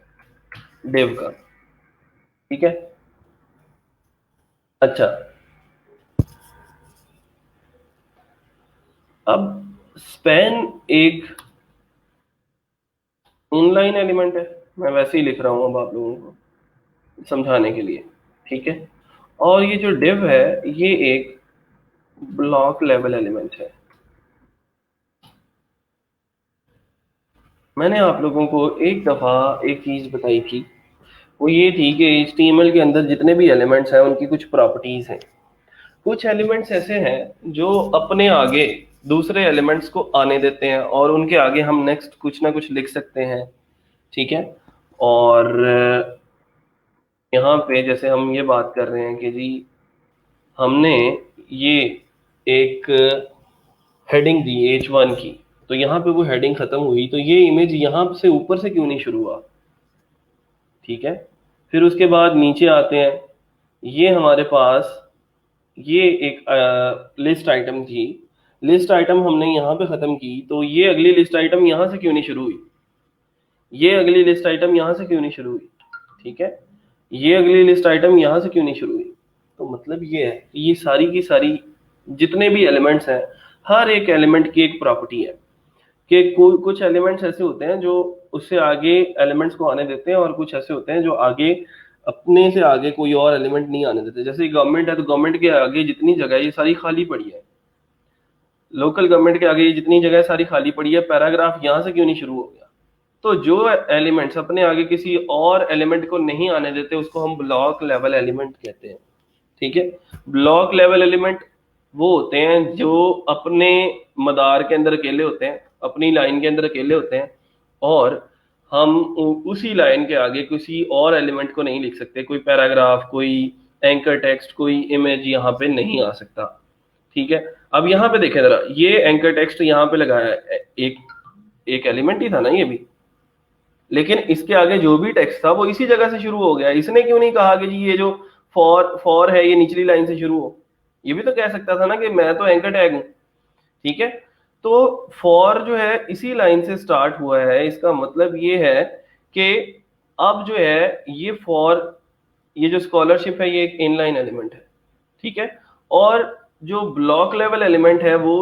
डिव का। ठीक है। अच्छा, अब स्पैन एक इनलाइन एलिमेंट है। मैं वैसे ही लिख रहा हूं अब आप लोगों को समझाने के लिए। ठीक है। और ये जो डिव है ये एक ब्लॉक लेवल एलिमेंट है। मैंने आप लोगों को एक दफा एक चीज बताई थी, वो ये थी कि HTML के अंदर जितने भी एलिमेंट्स हैं उनकी कुछ प्रॉपर्टीज हैं। कुछ एलिमेंट्स ऐसे हैं जो अपने आगे दूसरे एलिमेंट्स को आने देते हैं और उनके आगे हम नेक्स्ट कुछ ना कुछ लिख सकते हैं। ठीक है। और यहाँ पे जैसे हम ये बात कर रहे हैं कि जी हमने ये एक हेडिंग दी H1 की, तो यहाँ पे वो हेडिंग खत्म हुई, तो ये इमेज यहाँ से ऊपर से क्यों नहीं शुरू हुआ। ठीक है। फिर उसके बाद नीचे आते हैं, ये हमारे पास ये एक लिस्ट आइटम थी। लिस्ट आइटम हमने यहाँ पे खत्म की, तो ये अगली लिस्ट आइटम यहाँ से क्यों नहीं शुरू हुई, ये अगली लिस्ट आइटम यहाँ से क्यों नहीं शुरू हुई। ठीक है। ये अगली लिस्ट आइटम यहाँ से क्यों नहीं शुरू हुई। तो मतलब ये है कि ये सारी की सारी जितने भी एलिमेंट्स हैं, हर एक एलिमेंट की एक प्रॉपर्टी है कि कुछ एलिमेंट्स ऐसे होते हैं जो उससे आगे एलिमेंट्स को आने देते हैं, और कुछ ऐसे होते हैं जो आगे अपने से आगे कोई और एलिमेंट नहीं आने देते। जैसे गवर्नमेंट है, तो गवर्नमेंट के आगे जितनी जगह है ये सारी खाली पड़ी है। लोकल गवर्नमेंट के आगे ये जितनी जगह है सारी खाली पड़ी है। पैराग्राफ यहाँ से क्यों नहीं शुरू हो गया। तो जो एलिमेंट्स अपने आगे किसी और एलिमेंट को नहीं आने देते उसको हम ब्लॉक लेवल एलिमेंट कहते हैं। ठीक है। ब्लॉक लेवल एलिमेंट वो होते हैं जो अपने मदार के अंदर अकेले होते हैं, अपनी लाइन के अंदर अकेले होते हैं, और हम उसी लाइन के आगे किसी और एलिमेंट को नहीं लिख सकते। कोई पैराग्राफ, कोई एंकर टेक्स्ट, कोई इमेज यहाँ पे नहीं आ सकता। ठीक है। अब यहाँ पे देखें जरा, ये एंकर टेक्स्ट यहाँ पे लगाया है, एक एलिमेंट ही था ना ये भी, लेकिन इसके आगे जो भी टेक्स्ट था वो इसी जगह से शुरू हो गया। इसने क्यों नहीं कहा कि जी ये जो फॉर है ये निचली लाइन से शुरू हो। ये भी तो कह सकता था ना कि मैं तो एंकर टैग हूं। ठीक है। तो फॉर जो है इसी लाइन से स्टार्ट हुआ है, इसका मतलब ये है कि अब जो है ये फॉर, ये जो स्कॉलरशिप है ये एक इनलाइन एलिमेंट है। ठीक है। और जो ब्लॉक लेवल एलिमेंट है वो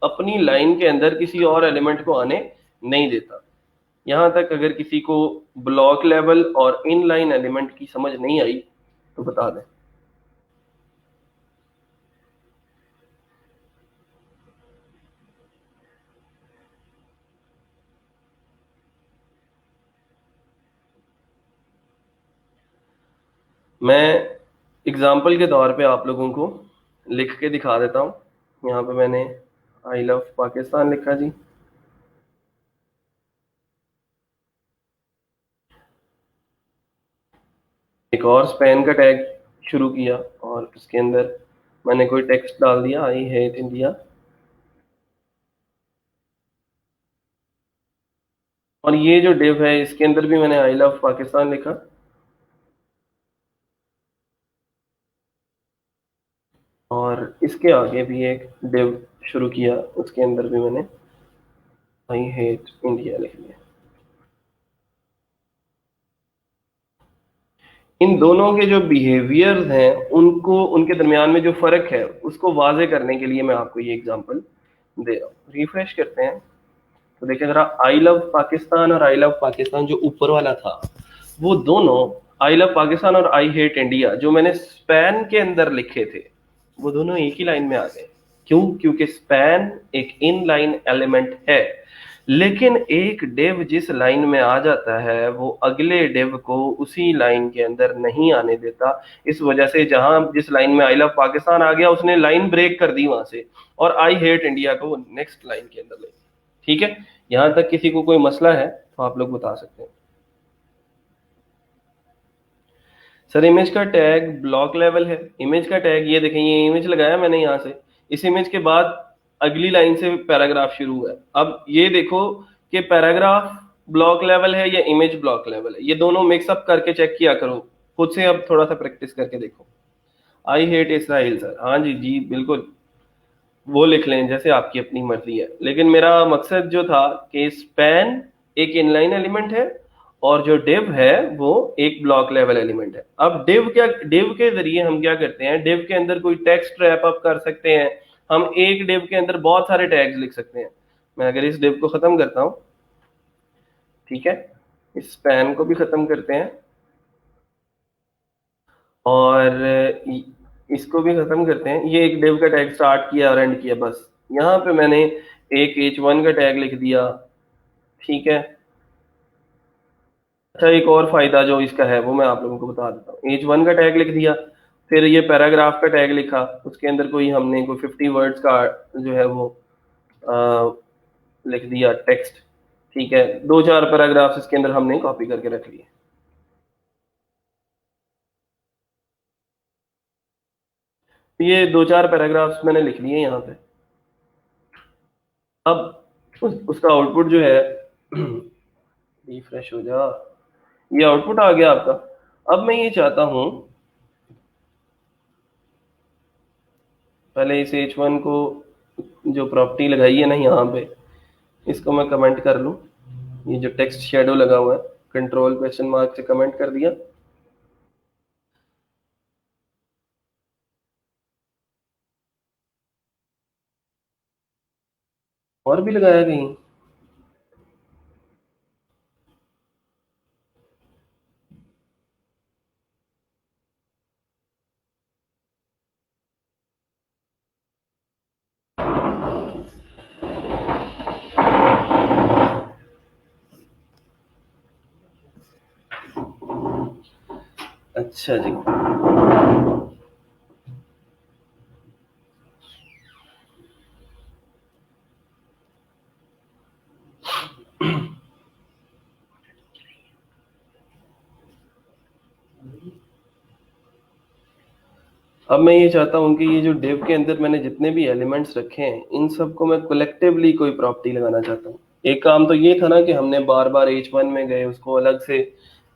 अपनी लाइन के अंदर किसी और एलिमेंट को आने नहीं देता। यहां तक अगर किसी को ब्लॉक लेवल और इनलाइन एलिमेंट की समझ नहीं आई तो बता दें। मैं एग्जाम्पल के तौर पे आप लोगों को लिख के दिखा देता हूँ। यहाँ पे मैंने आई लव पाकिस्तान लिखा जी। एक और स्पेन का टैग शुरू किया और इसके अंदर मैंने कोई टेक्स्ट डाल दिया, आई हेट इंडिया। और ये जो डिव है इसके अंदर भी मैंने आई लव पाकिस्तान लिखा, और इसके आगे भी एक डिव शुरू किया, उसके अंदर भी मैंने आई हेट इंडिया लिख लिया। इन दोनों के जो बिहेवियर्स हैं उनको, उनके दरमियान में जो फर्क है उसको वाजे करने के लिए मैं आपको ये एग्जांपल दे रहा हूँ। रिफ्रेश करते हैं तो देखिए जरा, आई लव पाकिस्तान और आई लव पाकिस्तान जो ऊपर वाला था, वो दोनों आई लव पाकिस्तान और आई हेट इंडिया जो मैंने स्पैन के अंदर लिखे थे, वो दोनों एक ही लाइन में आ गए। क्यों? क्योंकि स्पैन एक इन लाइन एलिमेंट है, लेकिन एक डिव जिस लाइन में आ जाता है वो अगले डिव को उसी लाइन के अंदर नहीं आने देता। इस वजह से जहां जिस लाइन में आई लव पाकिस्तान आ गया, उसने लाइन ब्रेक कर दी वहां से, और आई हेट इंडिया को वो नेक्स्ट लाइन के अंदर ले। ठीक है, यहां तक किसी को कोई मसला है तो आप लोग बता सकते हैं। सर इमेज का टैग ब्लॉक लेवल है। इमेज का टैग ये देखें, ये इमेज लगाया मैंने यहाँ से, इस इमेज के बाद अगली लाइन से पैराग्राफ शुरू है। अब ये देखो कि पैराग्राफ ब्लॉक लेवल है या इमेज ब्लॉक लेवल है, ये दोनों मिक्सअप करके चेक किया करो खुद से। अब थोड़ा सा प्रैक्टिस करके देखो। आई हेट इसराइल सर, हाँ जी जी बिल्कुल, वो लिख लें जैसे आपकी अपनी मर्जी है, लेकिन मेरा मकसद जो था कि स्पैन एक इनलाइन एलिमेंट है और जो डिव है वो एक ब्लॉक लेवल एलिमेंट है। अब डिव के जरिए हम क्या करते हैं, डिव के अंदर कोई टेक्स्ट रैप अप कर सकते हैं। हम एक डिव के अंदर बहुत सारे टैग्स लिख सकते हैं। मैं अगर इस डिव को खत्म करता हूँ, ठीक है, इस स्पैन को भी खत्म करते हैं और इसको भी खत्म करते हैं। ये एक डिव का टैग स्टार्ट किया और एंड किया, बस यहाँ पे मैंने एक h1 का टैग लिख दिया। ठीक है, अच्छा एक और फायदा जो इसका है वो मैं आप लोगों को बता देता हूँ। h1 का टैग लिख दिया, फिर ये पैराग्राफ का टैग लिखा, उसके अंदर कोई हमने कोई 50 वर्ड्स का जो है वो आ, लिख दिया टेक्स्ट। ठीक है, दो चार पैराग्राफ इसके अंदर हमने कॉपी करके रख लिए। ये दो चार पैराग्राफ्स मैंने लिख लिए यहाँ पे। अब उसका आउटपुट जो है रिफ्रेश हो जा, ये आउटपुट आ गया आपका। अब मैं ये चाहता हूं, पहले इस h1 को जो प्रॉपर्टी लगाई है ना यहाँ पे, इसको मैं कमेंट कर लूं। ये जो टेक्स्ट शेडो लगा हुआ है, कंट्रोल क्वेश्चन मार्क से कमेंट कर दिया। और भी लगाया कहीं? अच्छा जी, अब मैं ये चाहता हूँ कि ये जो डिव के अंदर मैंने जितने भी एलिमेंट्स रखे हैं इन सबको मैं कलेक्टिवली कोई प्रॉपर्टी लगाना चाहता हूँ। एक काम तो ये था ना कि हमने बार बार h1 में गए उसको अलग से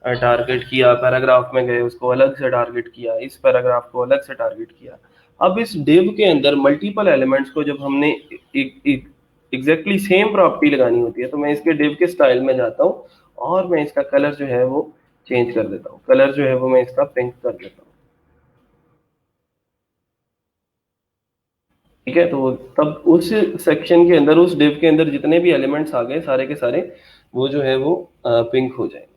टारगेट किया, पैराग्राफ में गए उसको अलग से टारगेट किया, इस पैराग्राफ को अलग से टारगेट किया। अब इस डिव के अंदर मल्टीपल एलिमेंट्स को जब हमने एग्जैक्टली सेम प्रॉपर्टी लगानी होती है, तो मैं इसके डिव के स्टाइल में जाता हूँ और मैं इसका कलर जो है वो चेंज कर देता हूँ। कलर जो है वो मैं इसका पिंक कर देता हूँ। ठीक है, तो तब उस सेक्शन के अंदर, उस डिव के अंदर जितने भी एलिमेंट्स आ गए सारे के सारे वो जो है वो पिंक हो जाएंगे।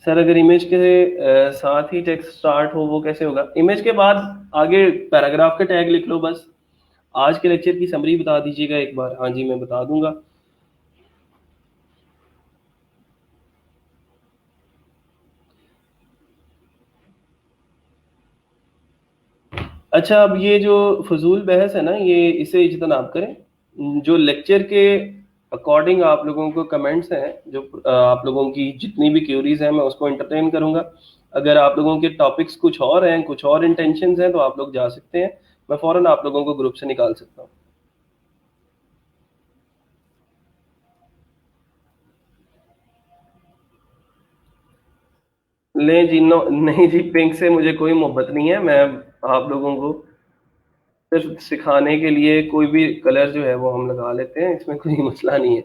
सर अगर इमेज के साथ ही टेक्स्ट स्टार्ट हो वो कैसे होगा? इमेज के बाद आगे पैराग्राफ का टैग लिख लो बस। आज के लेक्चर की समरी बता दीजिएगा एक बार। हाँ जी मैं बता दूंगा। अच्छा, अब ये जो फजूल बहस है ना, ये इसे इज्तनाब करें। जो लेक्चर के अकॉर्डिंग आप लोगों को कमेंट्स हैं, जो आप लोगों की जितनी भी क्यूरीज हैं मैं उसको एंटरटेन करूंगा। अगर आप लोगों के टॉपिक्स कुछ और हैं, कुछ और इंटेंशंस हैं, तो आप लोग जा सकते हैं, मैं फौरन आप लोगों को ग्रुप से निकाल सकता हूँ। ले जी, नो नहीं जी, पिंक से मुझे कोई मोहब्बत नहीं है। मैं आप लोगों को सिर्फ सिखाने के लिए कोई भी कलर जो है वो हम लगा लेते हैं, इसमें कोई मसला नहीं है।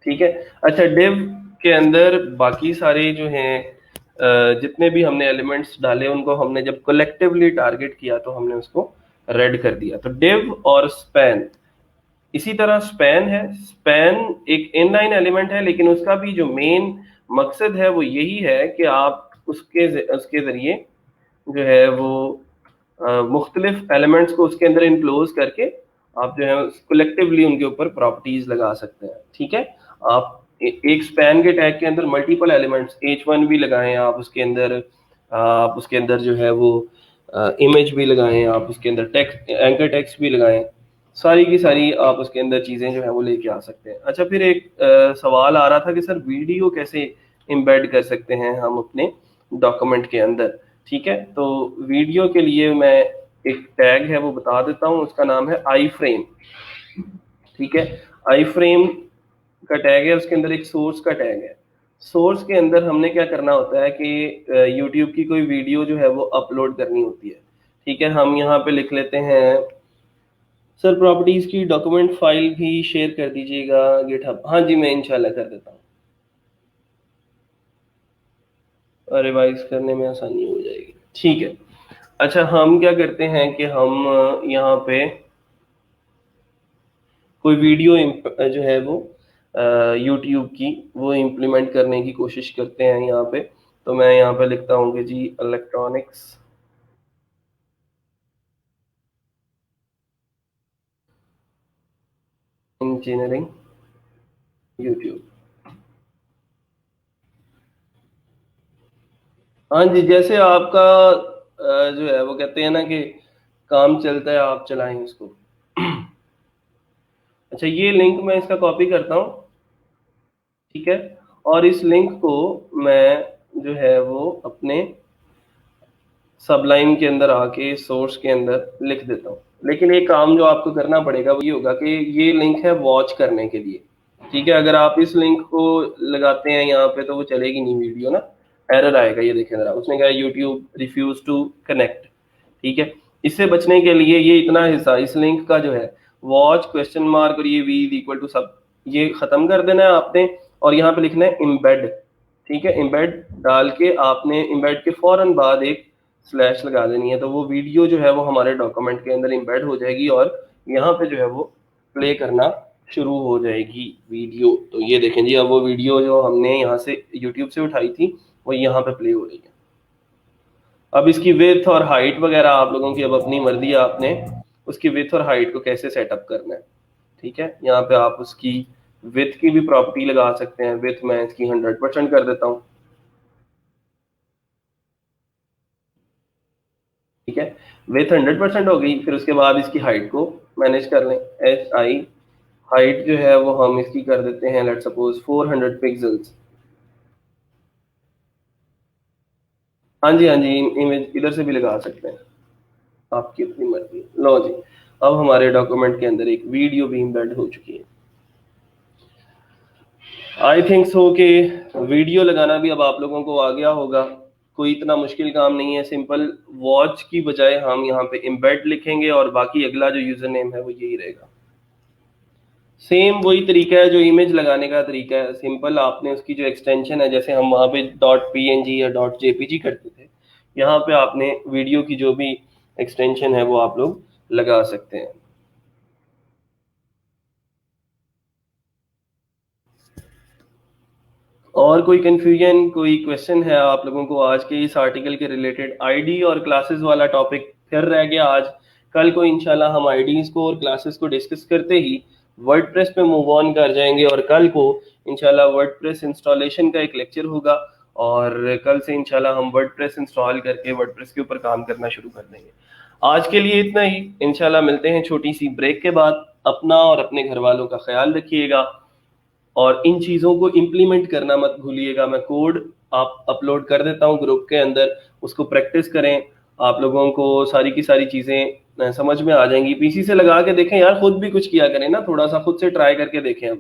ठीक है, अच्छा डिव के अंदर बाकी सारे जो हैं जितने भी हमने एलिमेंट्स डाले उनको हमने जब कलेक्टिवली टारगेट किया तो हमने उसको रेड कर दिया। तो डिव और स्पैन, इसी तरह स्पैन है। स्पैन एक इनलाइन एलिमेंट है, लेकिन उसका भी जो मेन मकसद है वो यही है कि आप उसके ज़रिए जो है वो मुख्तलिफ एलिमेंट्स को उसके अंदर इनक्लोज करके आप जो है कलेक्टिवली उनके ऊपर प्रॉपर्टीज लगा सकते हैं। ठीक है, आप एक स्पैन के टैग के अंदर मल्टीपल एलिमेंट्स H1 भी लगाएं आप उसके अंदर, आप उसके अंदर जो है वो इमेज भी लगाएं, आप उसके अंदर टेक्स्ट एंकर टेक्स्ट भी लगाएं, सारी की सारी आप उसके अंदर चीज़ें जो है वो लेके आ सकते हैं। अच्छा, फिर एक सवाल आ रहा था कि सर वीडियो कैसे एम्बेड कर सकते हैं हम अपने डॉक्यूमेंट के अंदर। ठीक है, तो वीडियो के लिए मैं एक टैग है वो बता देता हूँ, उसका नाम है आई फ्रेम। ठीक है, आई फ्रेम का टैग है, उसके अंदर एक सोर्स का टैग है। सोर्स के अंदर हमने क्या करना होता है कि यूट्यूब की कोई वीडियो जो है वो अपलोड करनी होती है। ठीक है, हम यहाँ पे लिख लेते हैं सर प्रॉपर्टीज की डॉक्यूमेंट फाइल भी शेयर कर दीजिएगा गिटहब। हाँ जी, मैं इंशाल्लाह कर देता हूँ, रिवाइज करने में आसानी हो जाएगी। ठीक है, अच्छा हम क्या करते हैं कि हम यहाँ पे कोई वीडियो जो है वो यूट्यूब की वो इम्प्लीमेंट करने की कोशिश करते हैं यहाँ पे। तो मैं यहाँ पे लिखता हूँ कि जी इलेक्ट्रॉनिक्स इंजीनियरिंग यूट्यूब। हाँ जी, जैसे आपका जो है वो कहते हैं ना कि काम चलता है आप चलाएं उसको। अच्छा, ये लिंक मैं इसका कॉपी करता हूँ। ठीक है, और इस लिंक को मैं जो है वो अपने सबलाइन के अंदर आके सोर्स के अंदर लिख देता हूँ। लेकिन एक काम जो आपको करना पड़ेगा वो ये होगा कि ये लिंक है वॉच करने के लिए। ठीक है, अगर आप इस लिंक को लगाते हैं यहाँ पे तो वो चलेगी नहीं वीडियो ना, एरर आएगा। ये देखें जरा, उसने कहा यूट्यूब रिफ्यूज टू कनेक्ट। ठीक है, इससे बचने के लिए ये इतना हिस्सा इस लिंक का जो है वॉच क्वेश्चन मार्क और ये वी इक्वल टू सब, ये खत्म कर देना है आपने, और यहाँ पे लिखना है इम्बेड। ठीक है, इम्बेड डाल के आपने इम्बेड के फौरन बाद एक स्लैश लगा देनी है, तो वो वीडियो जो है वो हमारे डॉक्यूमेंट के अंदर इम्बेड हो जाएगी और यहाँ पे जो है वो प्ले करना शुरू हो जाएगी वीडियो। तो ये देखें जी, अब वो वीडियो जो हमने यहाँ से यूट्यूब से उठाई थी वो यहाँ पे प्ले हो रही है। अब इसकी विड्थ और हाइट वगैरह आप लोगों की अब अपनी मर्जी है, आपने उसकी विड्थ और हाइट को कैसे सेटअप करना है। ठीक है, यहाँ पे आप उसकी विड्थ की भी प्रॉपर्टी लगा सकते हैं। विड्थ मैं इसकी 100% कर देता हूँ। ठीक है, विड्थ 100% हो गई। फिर उसके बाद इसकी हाइट को मैनेज कर लें। एच आई हाइट जो है वो हम इसकी कर देते हैं लेट सपोज 400 पिक्सल्स। हाँ जी, हाँ जी, इमेज इधर से भी लगा सकते हैं, आपकी अपनी मर्जी। लो जी, अब हमारे डॉक्यूमेंट के अंदर एक वीडियो भी एम्बेड हो चुकी है। आई थिंक सो कि वीडियो लगाना भी अब आप लोगों को आ गया होगा, कोई इतना मुश्किल काम नहीं है। सिंपल वॉच की बजाय हम यहाँ पे एम्बेड लिखेंगे और बाकी अगला जो यूजर नेम है वो यही रहेगा। सेम वही तरीका है जो इमेज लगाने का तरीका है। सिंपल आपने उसकी जो एक्सटेंशन है, जैसे हम वहाँ पे .png या .jpg करते थे, यहाँ पे आपने वीडियो की जो भी एक्सटेंशन है वो आप लोग लगा सकते हैं। और कोई कंफ्यूजन, कोई क्वेश्चन है आप लोगों को आज के इस आर्टिकल के रिलेटेड? आईडी और क्लासेस वाला टॉपिक फिर रह गया आज। कल को इंशाल्लाह हम आईडीज को और क्लासेस को डिस्कस करते ही वर्डप्रेस पे मूव ऑन कर जाएंगे, और कल को इंशाल्लाह वर्डप्रेस इंस्टॉलेशन का एक लेक्चर होगा, और कल से इंशाल्लाह हम वर्डप्रेस इंस्टॉल करके वर्डप्रेस के ऊपर काम करना शुरू कर देंगे। आज के लिए इतना ही, इंशाल्लाह मिलते हैं छोटी सी ब्रेक के बाद। अपना और अपने घर वालों का ख्याल रखिएगा और इन चीज़ों को इम्प्लीमेंट करना मत भूलिएगा। मैं कोड आप अपलोड कर देता हूँ ग्रुप के अंदर, उसको प्रैक्टिस करें। आप लोगों को सारी की सारी चीज़ें समझ में आ जाएंगी। पीसी से लगा के देखें यार, खुद भी कुछ किया करें ना, थोड़ा सा खुद से ट्राई करके देखें हम।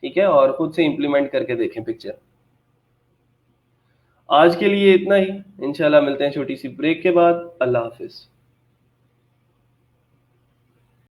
ठीक है, और खुद से इम्प्लीमेंट करके देखें पिक्चर। आज के लिए इतना ही, इंशाल्लाह मिलते हैं छोटी सी ब्रेक के बाद। अल्लाह हाफिज़।